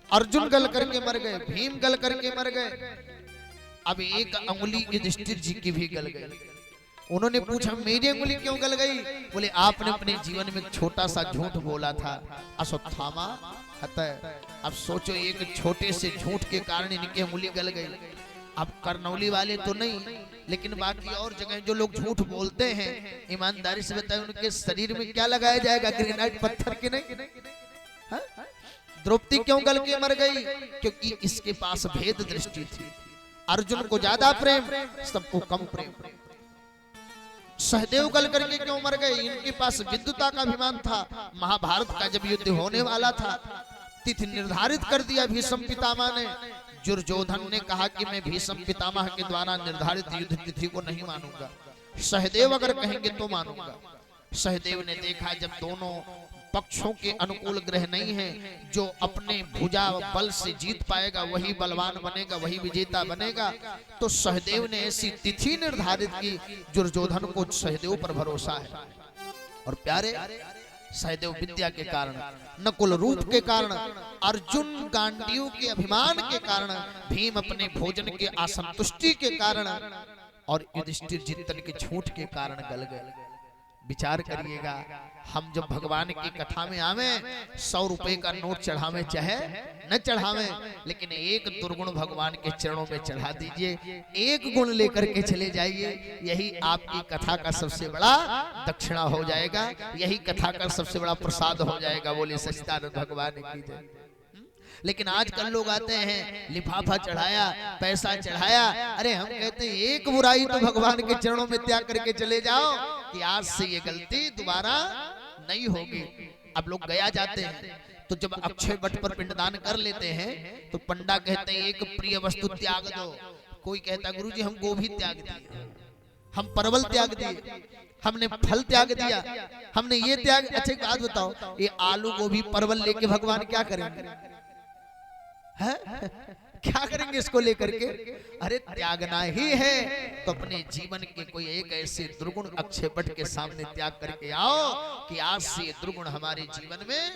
अर्जुन गल करके मर गए, भीम गल करके मर गए। अब एक अंगुली युधिष्ठिर जी की भी गल गई। उन्होंने पूछा मेरी अंगुली क्यों गल गई? बोले आपने अपने जीवन में एक छोटा सा झूठ बोला था, अश्वत्थामा। अब सोचो एक छोटे से झूठ के कारण इनकी अंगुली गल गई। अब करनौली वाले तो नहीं, लेकिन बाकी और जगह जो लोग झूठ बोलते हैं, ईमानदारी से बताएं उनके शरीर में क्या लगाया जाएगा? ग्रेनाइट पत्थर के नहीं। हाँ? द्रौपदी क्यों गल के मर गई? क्योंकि इसके पास भेद दृष्टि थी। अर्जुन को ज्यादा प्रेम, सबको कम प्रेम। सहदेव गल करके क्यों मर गए? इनके पास विद्युता का अभिमान था। महाभारत का जब युद्ध होने वाला था, तिथि निर्धारित कर दिया भीष्म पितामह ने। दुर्योधन ने कहा कि मैं भीष्म पितामह के द्वारा निर्धारित युद्ध तिथि को नहीं मानूंगा, सहदेव अगर कहेंगे तो मानूंगा। सहदेव ने देखा जब दोनों पक्षों के अनुकूल ग्रह नहीं है, जो अपने भुजा बल से जीत पाएगा वही बलवान बनेगा, वही विजेता बनेगा। तो सहदेव ने ऐसी तिथि निर्धारित की, दुर्योधन को सहदेव पर भरोसा है। और प्यारे सहदेव विद्या के कारण, नकुल रूप के कारण, अर्जुन गांडीव के अभिमान के कारण, भीम अपने भोजन के असंतुष्टि के कारण, और युधिष्ठिर जितन के झूठ के कारण गल गए। विचार करिएगा, हम जब भगवान की कथा में आवे 100 रुपए का नोट चढ़ावे चाहे न चढ़ावे, लेकिन एक दुर्गुण भगवान के चरणों में चढ़ा दीजिए, एक गुण लेकर के चले जाइए, यही आपकी कथा का सबसे बड़ा दक्षिणा हो जाएगा, यही कथा का सबसे बड़ा प्रसाद हो जाएगा। बोले सच्चिदानंद भगवान की जय। लेकिन आजकल लोग आते हैं, लिफाफा चढ़ाया, पैसा चढ़ाया, अरे हम कहते हैं एक बुराई तो भगवान के चरणों में त्याग करके चले जाओ कि आज से ये गलती दोबारा नहीं होगी। अब लोग गया जाते हैं तो जब अक्षय वट पर पिंडदान कर लेते हैं तो पंडा कहते हैं एक प्रिय वस्तु त्याग दो। कोई कहता गुरुजी हम गोभी त्याग दिए, हम परवल त्याग दिए, हमने फल त्याग दिया, हमने ये त्याग। अच्छा एक बात बताओ, ये आलू गोभी परवल लेके भगवान क्या करेंगे? है? क्या करेंगे इसको लेकर के? अरे त्यागना ही है तो अपने जीवन के कोई एक ऐसे दुर्गुण अक्षय वट के सामने त्याग करके आओ कि आज से ये दुर्गुण हमारे जीवन में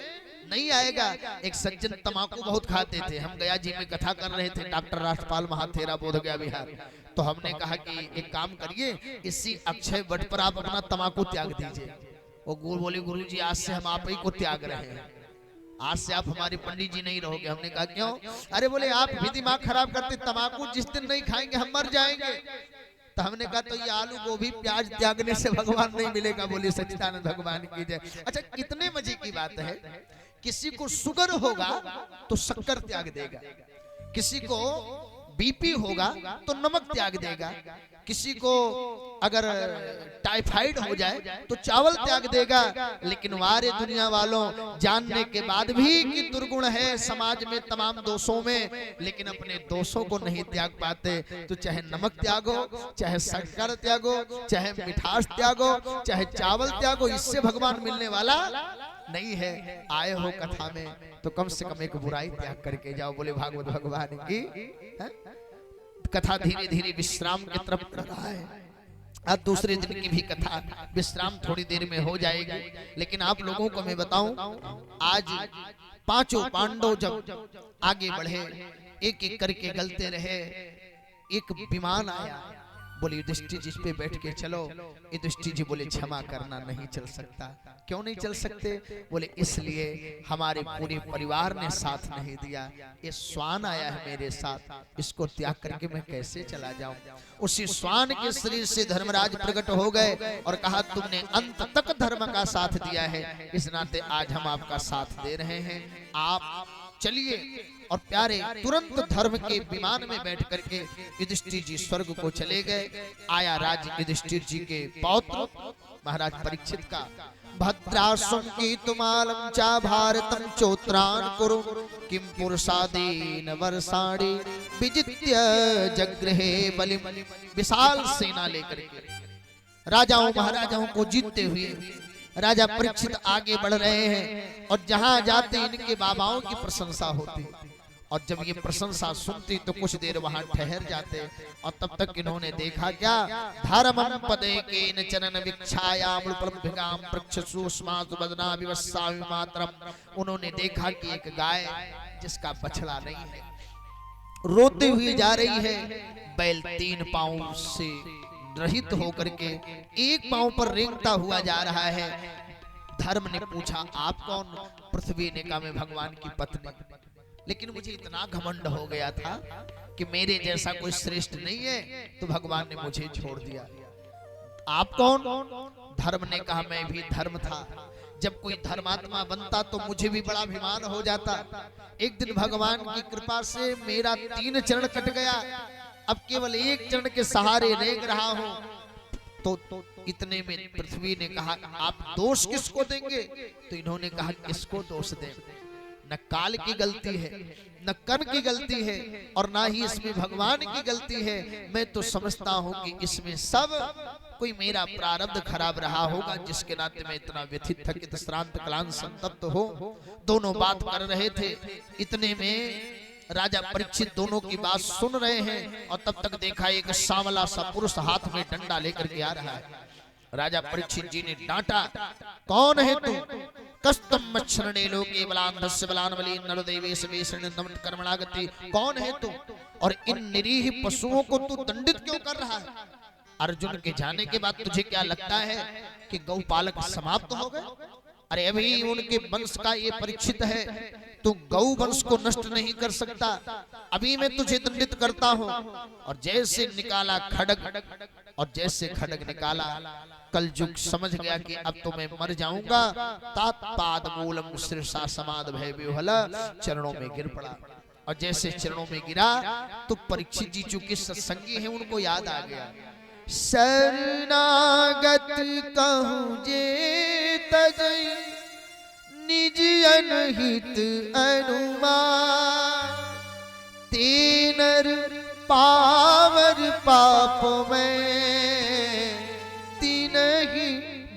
नहीं आएगा। एक सज्जन तमाकू बहुत खाते थे, हम गया जी में कथा कर रहे थे, डॉक्टर राष्ट्रपाल महाथेरा बोध गया बिहार। तो हमने कहा कि एक काम करिए, इसी अक्षय वट पर आप अपना तमाकू त्याग दीजिए। वो गुरु बोले गुरुजी आज से हम आप ही को त्याग रहे हैं, आज से आप हमारे पंडित जी नहीं रहोगे। हमने कहा क्यों? अरे बोले आप भी दिमाग खराब करते, तमाकू जिस दिन नहीं खाएंगे हम मर जाएंगे। तो हमने कहा तो ये आलू गोभी प्याज त्यागने से भगवान नहीं मिलेगा। बोले सच्चिदानंद भगवान की जय। अच्छा कितने मजे की बात है, किसी को शुगर होगा तो शक्कर त्याग देगा, किसी को बीपी होगा तो नमक त्याग देगा, किसी को अगर टाइफाइड हो जाए तो चावल त्याग देगा। लेकिन वारे दुनिया वालों, जानने के बाद भी कि दुर्गुण है समाज में तमाम दोषों में, लेकिन अपने दोषों को नहीं त्याग पाते। तो चाहे नमक त्यागो, चाहे शक्कर त्यागो, चाहे मिठास त्यागो, चाहे चावल त्यागो, इससे भगवान मिलने वाला नहीं है। आए हो कथा में तो कम से कम एक बुराई त्याग करके जाओ। बोले भागवत भगवान की। कथा धीरे धीरे विश्राम की तरफ बढ़ रहा है। आज दूसरे दिन की भी कथा विश्राम थोड़ी देर में हो जाएगी, लेकिन आप लोगों को मैं बताऊं, आज पांचों पांडव जब आगे बढ़े, एक एक करके गलते रहे, एक विमान आया। बोले युधिष्ठिर जिस पे बैठ के चलो। युधिष्ठिर जी बोले क्षमा करना नहीं चल सकता। क्यों नहीं चल सकते? बोले इसलिए हमारे पूरे परिवार ने साथ नहीं दिया, ये श्वान आया है मेरे साथ, इसको त्याग करके मैं कैसे चला जाऊं। उसी श्वान के शरीर से धर्मराज प्रकट हो गए और कहा तुमने अंत तक धर्म का साथ दिया है, इस नाते आज हम आपका साथ दे रहे हैं, आप चलिए। और प्यारे तुरंत धर्म के विमान में बैठ करके युधिष्ठिर जी स्वर्ग को चले गए। आया राज्य युधिष्ठिर जी के पौत्र महाराज परीक्षित का। भद्रासुम की तुमालम चा भारतम चोत्रान कुरु किम पुरुषादीन वर्षाणी विजित्य जग्रहे बलि। विशाल सेना लेकर के राजाओं महाराजाओं को जीतते हुए राजा परीक्षित आगे बढ़ रहे हैं और जहां जाते इनके बाबाओं की प्रशंसा होती और जब ये प्रशंसा सुनती तो कुछ देर वहां ठहर जाते। और तब तक इन्होंने देखा क्या, धर्मं पदेकेन चनन विक्षायाम प्रभ्यगाम प्रक्षसुष्मासु बदना विवस्सामि मातरम। उन्होंने देखा कि एक गाय जिसका बछड़ा नहीं है रोती हुई जा रही है। बैल 3 पांव से रहित होकर के एक पांव पर रेंगता हुआ जा रहा है। धर्म ने पूछा आप कौन? पृथ्वी ने कहा मैं भगवान की पत्नी। लेकिन मुझे इतना घमंड हो गया था कि मेरे जैसा कोई श्रेष्ठ नहीं है, तो भगवान ने मुझे छोड़ दिया। आप कौन? धर्म ने कहा मैं भी धर्म था। जब कोई धर्मात्मा बनता तो मुझे भी बड़ा अभिमान हो जाता। एक दिन भगवान की कृपा से मेरा 3 चरण कट गया, अब केवल 1 चरण के सहारे रेंग रहा हूं। तो इतने में पृथ्वी ने कहा आप दोष किसको देंगे? तो इन्होंने कहा किसको दोष दें? न काल की गलती है, न कर्म की गलती है, और ना ही इसमें भगवान की गलती है। मैं तो समझता हूं कि इसमें सब कोई मेरा प्रारब्ध खराब रहा होगा, जिसके नाते मैं इतना व्यथित थकित श्रांत क्लांत संतप्त हो। दोनों बात कर रहे थे, इतने में राजा परीक्षित दोनों की बात सुन रहे हैं। और तब तक देखा एक सांवला सा पुरुष हाथ में डंडा लेकर के आ रहा है। राजा परीक्षित जी ने डांटा, कौन है तू? कस्तम मच्छरणे लोके बलान्धस्य बलान्वली नरदेवेश वेषण नमन कर्मणागति। कौन है तू? और इन निरीह पशुओं को तू दंडित क्यों कर रहा है? अर्जुन के जाने के बाद तुझे क्या लगता है कि गौपालक समाप्त हो गए? अरे अभी उनके वंश का ये परीक्षित है, तू गौ वंश को नष्ट नहीं कर सकता। अभी मैं तुझे दंडित करता हूँ। और जैसे निकाला खड्ग, और जैसे खड्ग निकाला, कलयुग समझ गया कि अब तो मैं मर जाऊंगा। तात्पाद मूलम शीर्षा समाद भय विह्वल, चरणों में गिर पड़ा। और जैसे चरणों में गिरा तो परीक्षित जी चूंकि सत्संगी हैं, उनको याद आ गया, शरणागत कहूं जे तजै निज अनहित अनुमान, तेनर पावर पाप में तिनहि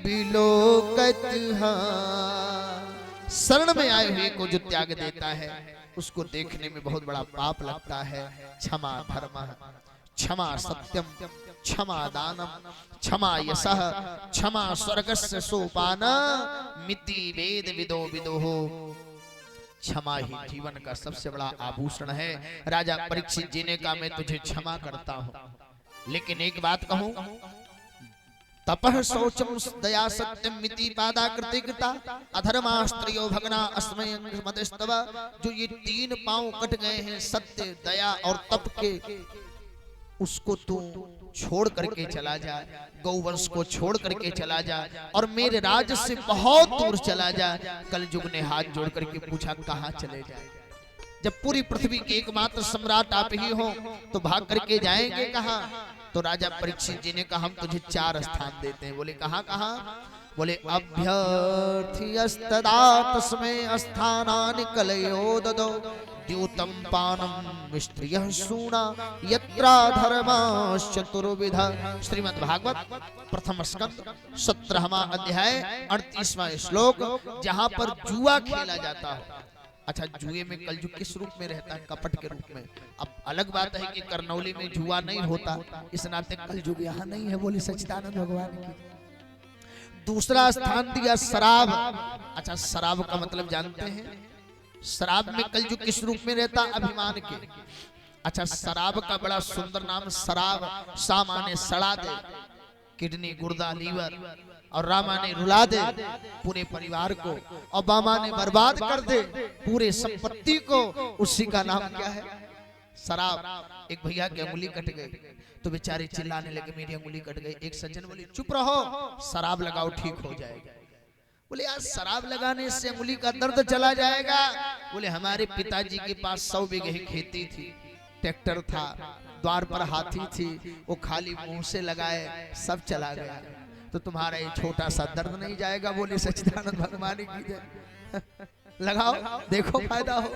बिलोकत हाँ। शरण में आए हुए को जो त्याग देता है उसको देखने में बहुत बड़ा पाप लगता है। क्षमा धर्म, क्षमा सत्यम, क्षमा दानम, क्षमा यशः, क्षमा स्वर्गस्य सोपान, मिति वेद विदो विदोहो। क्षमा ही जीवन का सबसे बड़ा आभूषण है। राजा परीक्षित जी ने कहा मैं तुझे क्षमा करता हूं, लेकिन एक बात कहूं, तपः शौचम दया सत्यम मिति पादा कृतिकृता अधर्मास्त्रियो भगना अस्मय मदस्तव। जो ये 3 पांव कट गए हैं सत्य, दया और तप के, उसको तू छोड़ करके चला जा, गौवंश को छोड़ करके चला जा और मेरे राज्य से बहुत दूर चला जा। कलयुग ने हाथ जोड़ करके पूछा कहां चले जाए? जब पूरी पृथ्वी के एकमात्र सम्राट आप ही हो तो भाग करके जाएंगे कहां? तो राजा परीक्षित जी ने कहा हम तुझे 4 स्थान देते हैं। बोले कहां कहां? बोले अभ्यर्थियस्तदा तस्मै स्थानानि कलयो ददौ द्यूतम पानम स्त्रियः सूना यत्रा धर्माश्चतुर्विधा। श्रीमद् भागवत प्रथम स्कंद 17वां अध्याय 38वां श्लोक, जहां पर जुआ खेला जाता है। अच्छा, जुए में कलयुग किस रूप में रहता है? कपट के रूप में। अब अलग बात है कि करनौली में जुआ नहीं होता, इस नाते कलयुग यहाँ नहीं है। बोले सच्चिदानंद भगवान की। दूसरा स्थान दिया शराब। अच्छा, शराब का मतलब जानते हैं? शराब में कलयुग किस रूप में रहता? अभिमान के। अच्छा, शराब का बड़ा सुंदर नाम शराब। सा माने सड़ा दे, किडनी गुर्दा लीवर, और रामा ने रुला दे पूरे परिवार को, और बामा ने बर्बाद कर दे पूरे संपत्ति को। उसी का नाम क्या है? शराब। एक भैया की अंगुली कट गई तो बेचारे चिल्लाने लगे मेरी अंगुली कट गई। एक सज्जन बोले चुप रहो, शराब लगाओ ठीक हो जाएगा। बोले यार शराब लगाने से अंगुली का दर्द चला जाएगा? बोले हमारे पिताजी के पास 100 बीघे खेती थी, ट्रैक्टर था, द्वार पर हाथी थी, वो खाली मुंह से लगाए सब चला गया, तो तुम्हारा ये छोटा सा दर्द नहीं जाएगा? बोले सच्चिदानंद भगवान की जय। लगाओ देखो फायदा हो।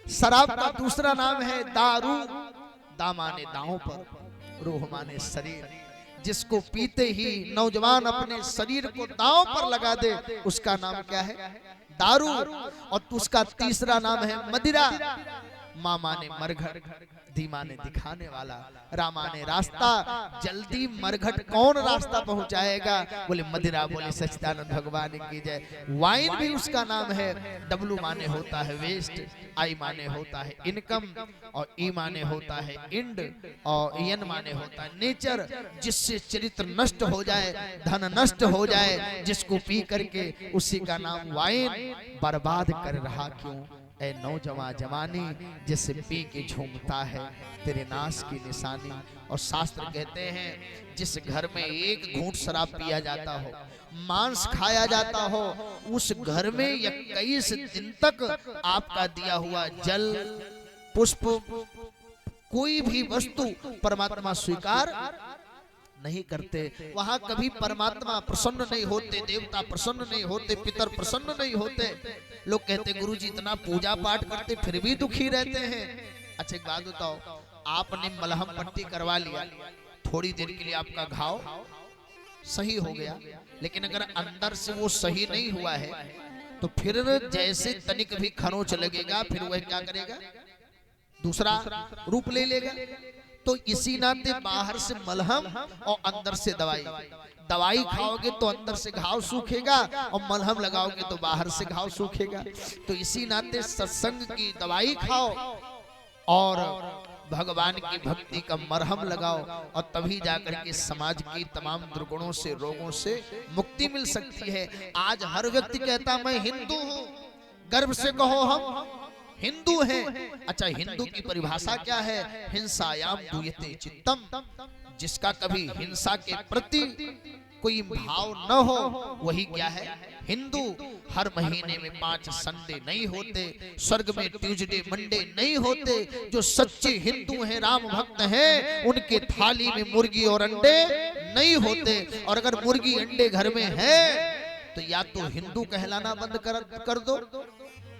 शराब का दूसरा नाम है दारू। दा माने दांव पर, रूह माने शरीर। जिसको पीते ही नौजवान अपने शरीर को दांव पर लगा दे उसका नाम क्या है? दारू, और उसका तीसरा नाम है मदिरा। माँ माने मरघट, धीमा ने दिखाने वाला, रामा ने रास्ता, जल्दी मरघट कौन रास्ता पहुंचाएगा? बोले मदिरा। बोले सच्चिदानंद भगवान की जय। वाइन भी उसका नाम है। डब्लू माने होता है वेस्ट, आई माने होता है इनकम, और ई माने होता है इंड, और एन माने होता है नेचर। जिससे चरित्र नष्ट हो जाए, धन नष्ट हो जाए, जिसको पी करके उसी का नाम वाइन। बर्बाद कर रहा क्यों ऐ नौजवान जवानी, जिससे पी के झूमता है तेरे नाश की निशानी। और शास्त्र कहते हैं जिस घर में एक घूंट शराब पिया जाता हो, मांस खाया जाता हो, उस घर में 21 दिन तक आपका दिया हुआ जल, पुष्प, कोई भी वस्तु परमात्मा स्वीकार नहीं करते। वहां कभी परमात्मा प्रसन्न नहीं होते, देवता प्रसन्न नहीं होते, पितर प्रसन्न नहीं होते। लोग कहते गुरुजी इतना पूजा पाठ करते फिर भी दुखी रहते हैं। अच्छा एक बात बताओ, आपने मलहम पट्टी करवा लिया, थोड़ी देर के लिए आपका घाव सही हो गया, लेकिन अगर अंदर से वो सही नहीं हुआ है तो फिर जैसे तनिक भी खरोंच लगेगा, फिर वह क्या करेगा? दूसरा रूप ले लेगा। तो इसी नाते बाहर से मलहम और अंदर से दवाई। दवाई खाओगे तो अंदर से घाव सूखेगा, और मलहम लगाओगे तो बाहर से घाव सूखेगा। तो इसी नाते सत्संग की दवाई खाओ और भगवान की भक्ति का मरहम लगाओ, और तभी जाकर के समाज की तमाम दुर्गुणों से, रोगों से मुक्ति मिल सकती है। आज हर व्यक्ति कहता मैं हिंदू हूँ, गर्व से कहो हम हिंदू हैं। अच्छा हिंदू की परिभाषा क्या है? हिंसायाम दूयते चित्तम, जिसका कभी हिंसा के प्रति कोई भाव न हो वही क्या है? हिंदू। हर महीने में 5 संडे नहीं होते, स्वर्ग में ट्यूसडे मंडे नहीं होते। जो सच्चे हिंदू हैं, राम भक्त हैं, उनके थाली में मुर्गी और अंडे नहीं होते। और अगर मुर्गी अंडे घर में है तो या तो हिंदू कहलाना बंद कर दो,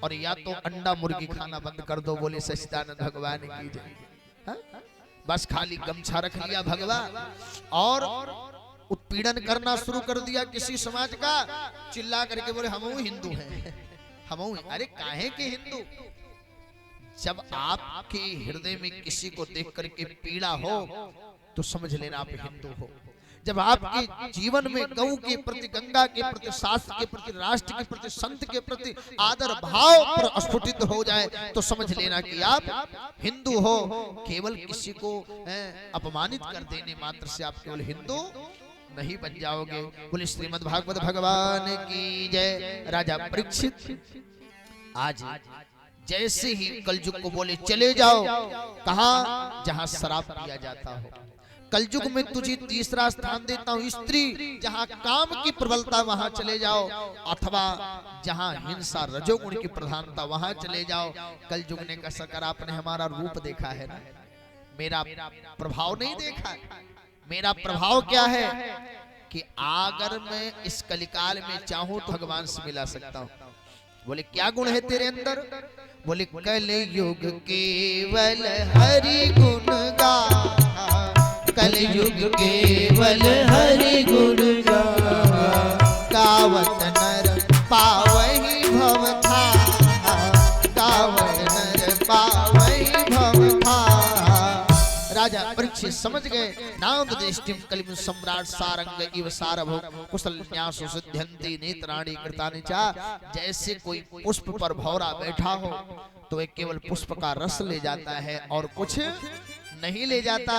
और या तो अंडा मुर्गी खाना बंद कर दो। बोले सच्चिदानंद भगवान की जय। बस खाली गमछा रख लिया भगवान और उत्पीड़न करना शुरू कर दिया किसी समाज का, चिल्ला करके बोले हम हिंदू हैं, हम। अरे काहे के हिंदू? जब आपके हृदय में किसी को देख करके पीड़ा हो तो समझ लेना आप हिंदू हो। जब आपके जीवन में गौ के प्रति, गंगा के प्रति, शास्त्र के प्रति, राष्ट्र के प्रति, संत के प्रति आदर भाव स्फुटित हो जाए तो समझ लेना कि आप हिंदू हो। केवल किसी को अपमानित कर देने मात्र से आप केवल हिंदू नहीं बन जाओगे। बोले श्रीमद् भागवत भगवान की जय। राजा परीक्षित आज जैसे ही कलयुग को बोले चले जाओ, कहा? जहां शराब पिया जाता हो। कलयुग में तुझे तीसरा स्थान देता हूँ, स्त्री। जहाँ काम की प्रबलता वहाँ चले जाओ, अथवा जहाँ हिंसा रजोगुण की प्रधानता वहाँ चले जाओ। कलयुग ने कहा सरकार आपने हमारा रूप देखा है ना, मेरा प्रभाव नहीं देखा। मेरा प्रभाव क्या है कि अगर मैं इस कलिकाल में चाहूँ तो भगवान से मिला सकता हूँ। बोले क्या गुण है तेरे अंदर? बोले कलयुग केवल हरि गुण गा, कलयुग केवल हरि गुण गा, गावत नर पावहि भव था, गावत नर पावहि भव था। राजा परीक्षित समझ गए। नाम देष्टिम कलिम सम्राट सारंग इव सारभोग कुशल न्यासु सिद्ध्यन्ति नेत्राणि कृतानि चा। जैसे कोई पुष्प पर भौरा बैठा हो तो एक केवल पुष्प का रस ले जाता है और कुछ नहीं ले जाता।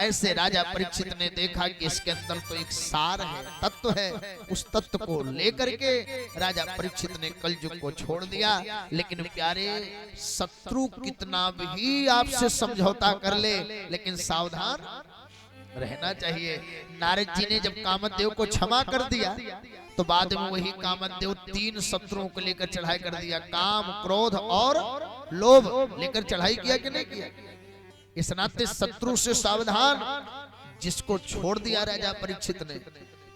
ऐसे राजा परीक्षित ने देखा कि इसके अंदर तो एक सार है, तत्व है। उस तत्व को लेकर के राजा परीक्षित ने कलयुग को छोड़ दिया। लेकिन प्यारे, शत्रु कितना भी आपसे समझौता कर ले, लेकिन सावधान रहना चाहिए। नारद जी ने जब कामदेव को क्षमा कर दिया तो बाद में वही कामदेव 3 शत्रुओं को लेकर चढ़ाई कर दिया। काम, क्रोध और लोभ लेकर चढ़ाई किया कि नहीं किया? इस नाते शत्रु से सावधान। जिसको छोड़ दिया राजा परीक्षित ने।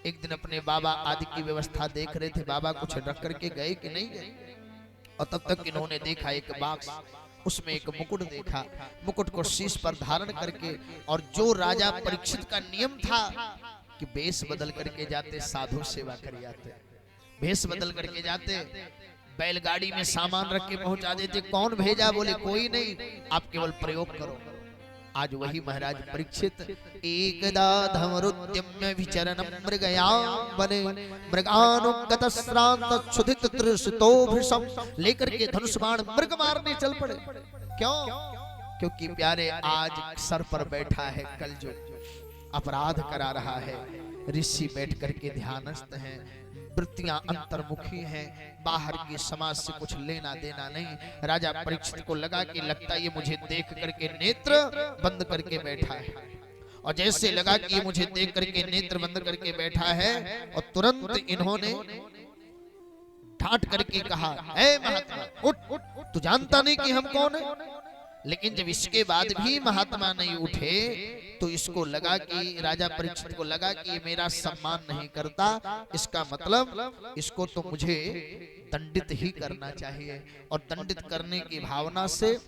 एक दिन अपने बाबा आदि की व्यवस्था देख रहे थे, बाबा कुछ रख करके गए कि नहीं गए, और तब तक इन्होंने देखा एक बॉक्स, उसमें एक मुकुट देखा। मुकुट को शीश पर धारण करके, और जो राजा परीक्षित का नियम था कि वेश बदल करके जाते, साधु सेवा कर जाते, भेष बदल करके जाते, बैलगाड़ी में सामान रख के पहुंचा देते। कौन भेजा? बोले कोई नहीं, आप केवल प्रयोग करो। आज वही महाराज परीक्षित एकदा धमरुद्यम्य विचरण मृगयाम बने मृगानुगत श्रांत क्षुधित तृषितो भृशम, लेकर के धनुष बाण मृग मारने चल पड़े। क्यों? क्योंकि प्यारे आज सर पर बैठा है कल जो अपराध करा रहा है। ऋषि बैठ करके ध्यानस्थ हैं, वृत्तियां अंतर्मुखी हैं, बाहर की समाज से कुछ लेना देना नहीं। राजा परीक्षित को लगा कि लगता ये मुझे देख करके नेत्र बंद करके बैठा है, और जैसे लगा कि ये मुझे देख करके नेत्र बंद करके बैठा है, और तुरंत इन्होंने ठाट करके कहा, हे महात्मा उठ, तू जानता नहीं कि हम कौन है? लेकिन जब इसके बाद भी महात्मा नहीं उठे तो इसको लगा कि राजा परीक्षित को लगा कि ये मेरा सम्मान नहीं करता, इसका मतलब इसको तो मुझे दंडित ही करना चाहिए। और दंडित करने की भावना से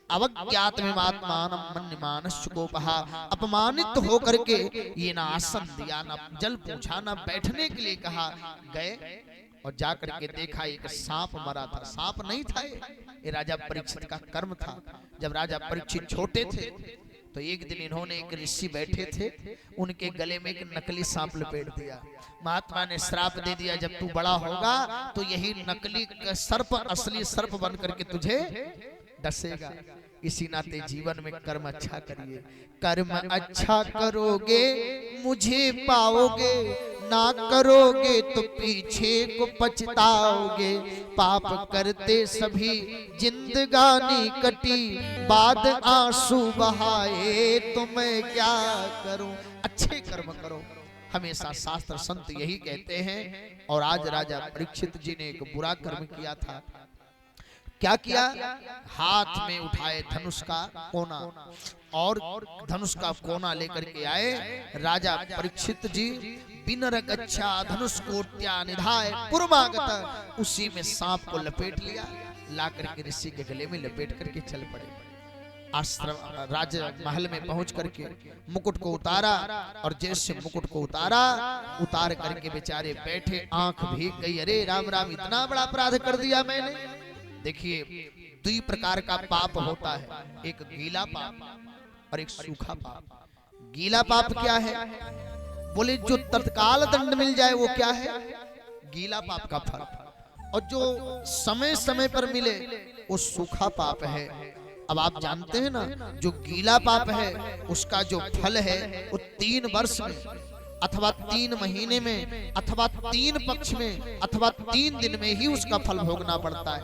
अवज्ञातमिमात्मानं मन्यमानश्चुकोपहा, अपमानित होकर के ये ना आसन दिया, ना जल पूछा, ना बैठने के लिए कहा, गए और जाकर के देखा एक सांप मरा था। सांप नहीं था, ये राजा परीक्षित का कर्म था। जब राजा परीक्षित छोटे थे तो एक दिन इन्होंने, एक ऋषि बैठे थे, उनके गले में एक नकली सांप लपेट दिया। महात्मा ने श्राप दे दिया, जब तू बड़ा होगा तो यही नकली सर्प असली सर्प बन करके तुझे डसेगा। इसी नाते जीवन में कर्म अच्छा करिए, कर्म अच्छा करोगे मुझे पाओगे, ना करोगे तो पीछे को पछताओगे। पाप करते सभी जिंदगानी कटी, बाद आंसू बहाए तो मैं क्या करूं। अच्छे कर्म करो, हमेशा शास्त्र संत यही कहते हैं। और आज राजा परीक्षित जी ने एक बुरा कर्म किया था। क्या किया? हाथ में उठाए धनुष का कोना, और धनुष का कोना लेकर के आए। राजा परीक्षित जी विनरगच्छा धनुष कोट्या निधाय पुरमागत, उसी में सांप को लपेट लिया, ला करके ऋषि के गले में लपेट करके चल पड़े। आश्रम राजा महल में पहुंच करके मुकुट को उतारा, और जैसे मुकुट को उतार करके बेचारे बैठे, आंख भीग गई। अरे राम राम, इतना बड़ा अपराध कर दिया मैंने। देखिए, दो प्रकार का पाप होता है, एक गीला पाप और एक सूखा पाप। गीला पाप क्या है? बोले जो तत्काल दंड मिल जाए वो क्या है? गीला पाप का फल। और जो समय समय पर मिले वो सूखा पाप है। अब आप जानते हैं ना, जो गीला पाप है उसका जो फल है वो 3 वर्ष में, अथवा 3 महीने में, अथवा 3 पक्ष में, अथवा 3 दिन में ही उसका फल भोगना पड़ता है।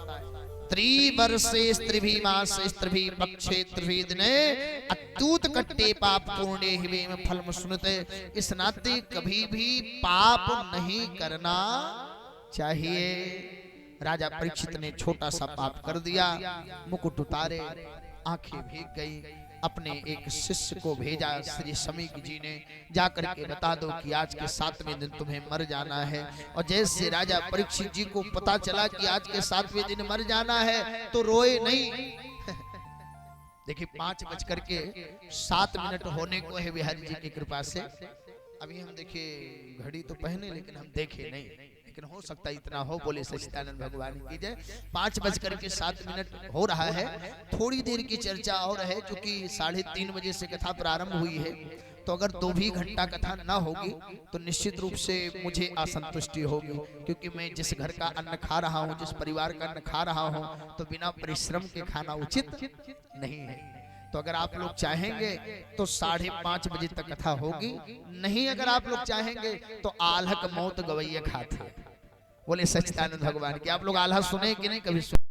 त्रिवर्षे स्त्रिभी मासे स्त्रिभी पक्षे स्त्रिभी दिने अतूत कट्टे पाप पूर्णे हिवे में फल सुनते। इस नाते कभी भी पाप नहीं करना चाहिए। राजा परीक्षित ने छोटा सा पाप कर दिया, मुकुट उतारे, आंखें भीग गई। अपने एक शिष्य को भेजा श्री समीक जी ने, जाकर के बता दो कि आज के 7वें दिन तुम्हें मर जाना है। और जैसे राजा परीक्षित जी को पता चला कि आज के 7वें दिन मर जाना है तो रोए नहीं। देखिए 5:07 होने को है बिहारी जी की कृपा से। अभी हम देखिए घड़ी तो पहने, लेकिन हम देखे नहीं, लेकिन हो सकता है इतना हो। बोले सच्चिदानंद भगवान की जय। 5:07 हो रहा है। थोड़ी देर की चर्चा और है, क्योंकि 3:30 बजे से कथा प्रारंभ हुई है। तो अगर 2 भी घंटा कथा ना होगी तो निश्चित रूप से मुझे असंतुष्टि होगी, क्योंकि मैं जिस घर का अन्न खा रहा हूँ, जिस परिवार का अन्न खा रहा हूँ, तो बिना परिश्रम के खाना उचित नहीं है। तो अगर आप लोग चाहेंगे तो 5:30 बजे तक कथा होगी, नहीं अगर आप लोग चाहेंगे तो आल्हक मौत गवैया खाते। बोले सच्चिदानंद भगवान की। आप लोग आल्हा सुने कि नहीं कभी?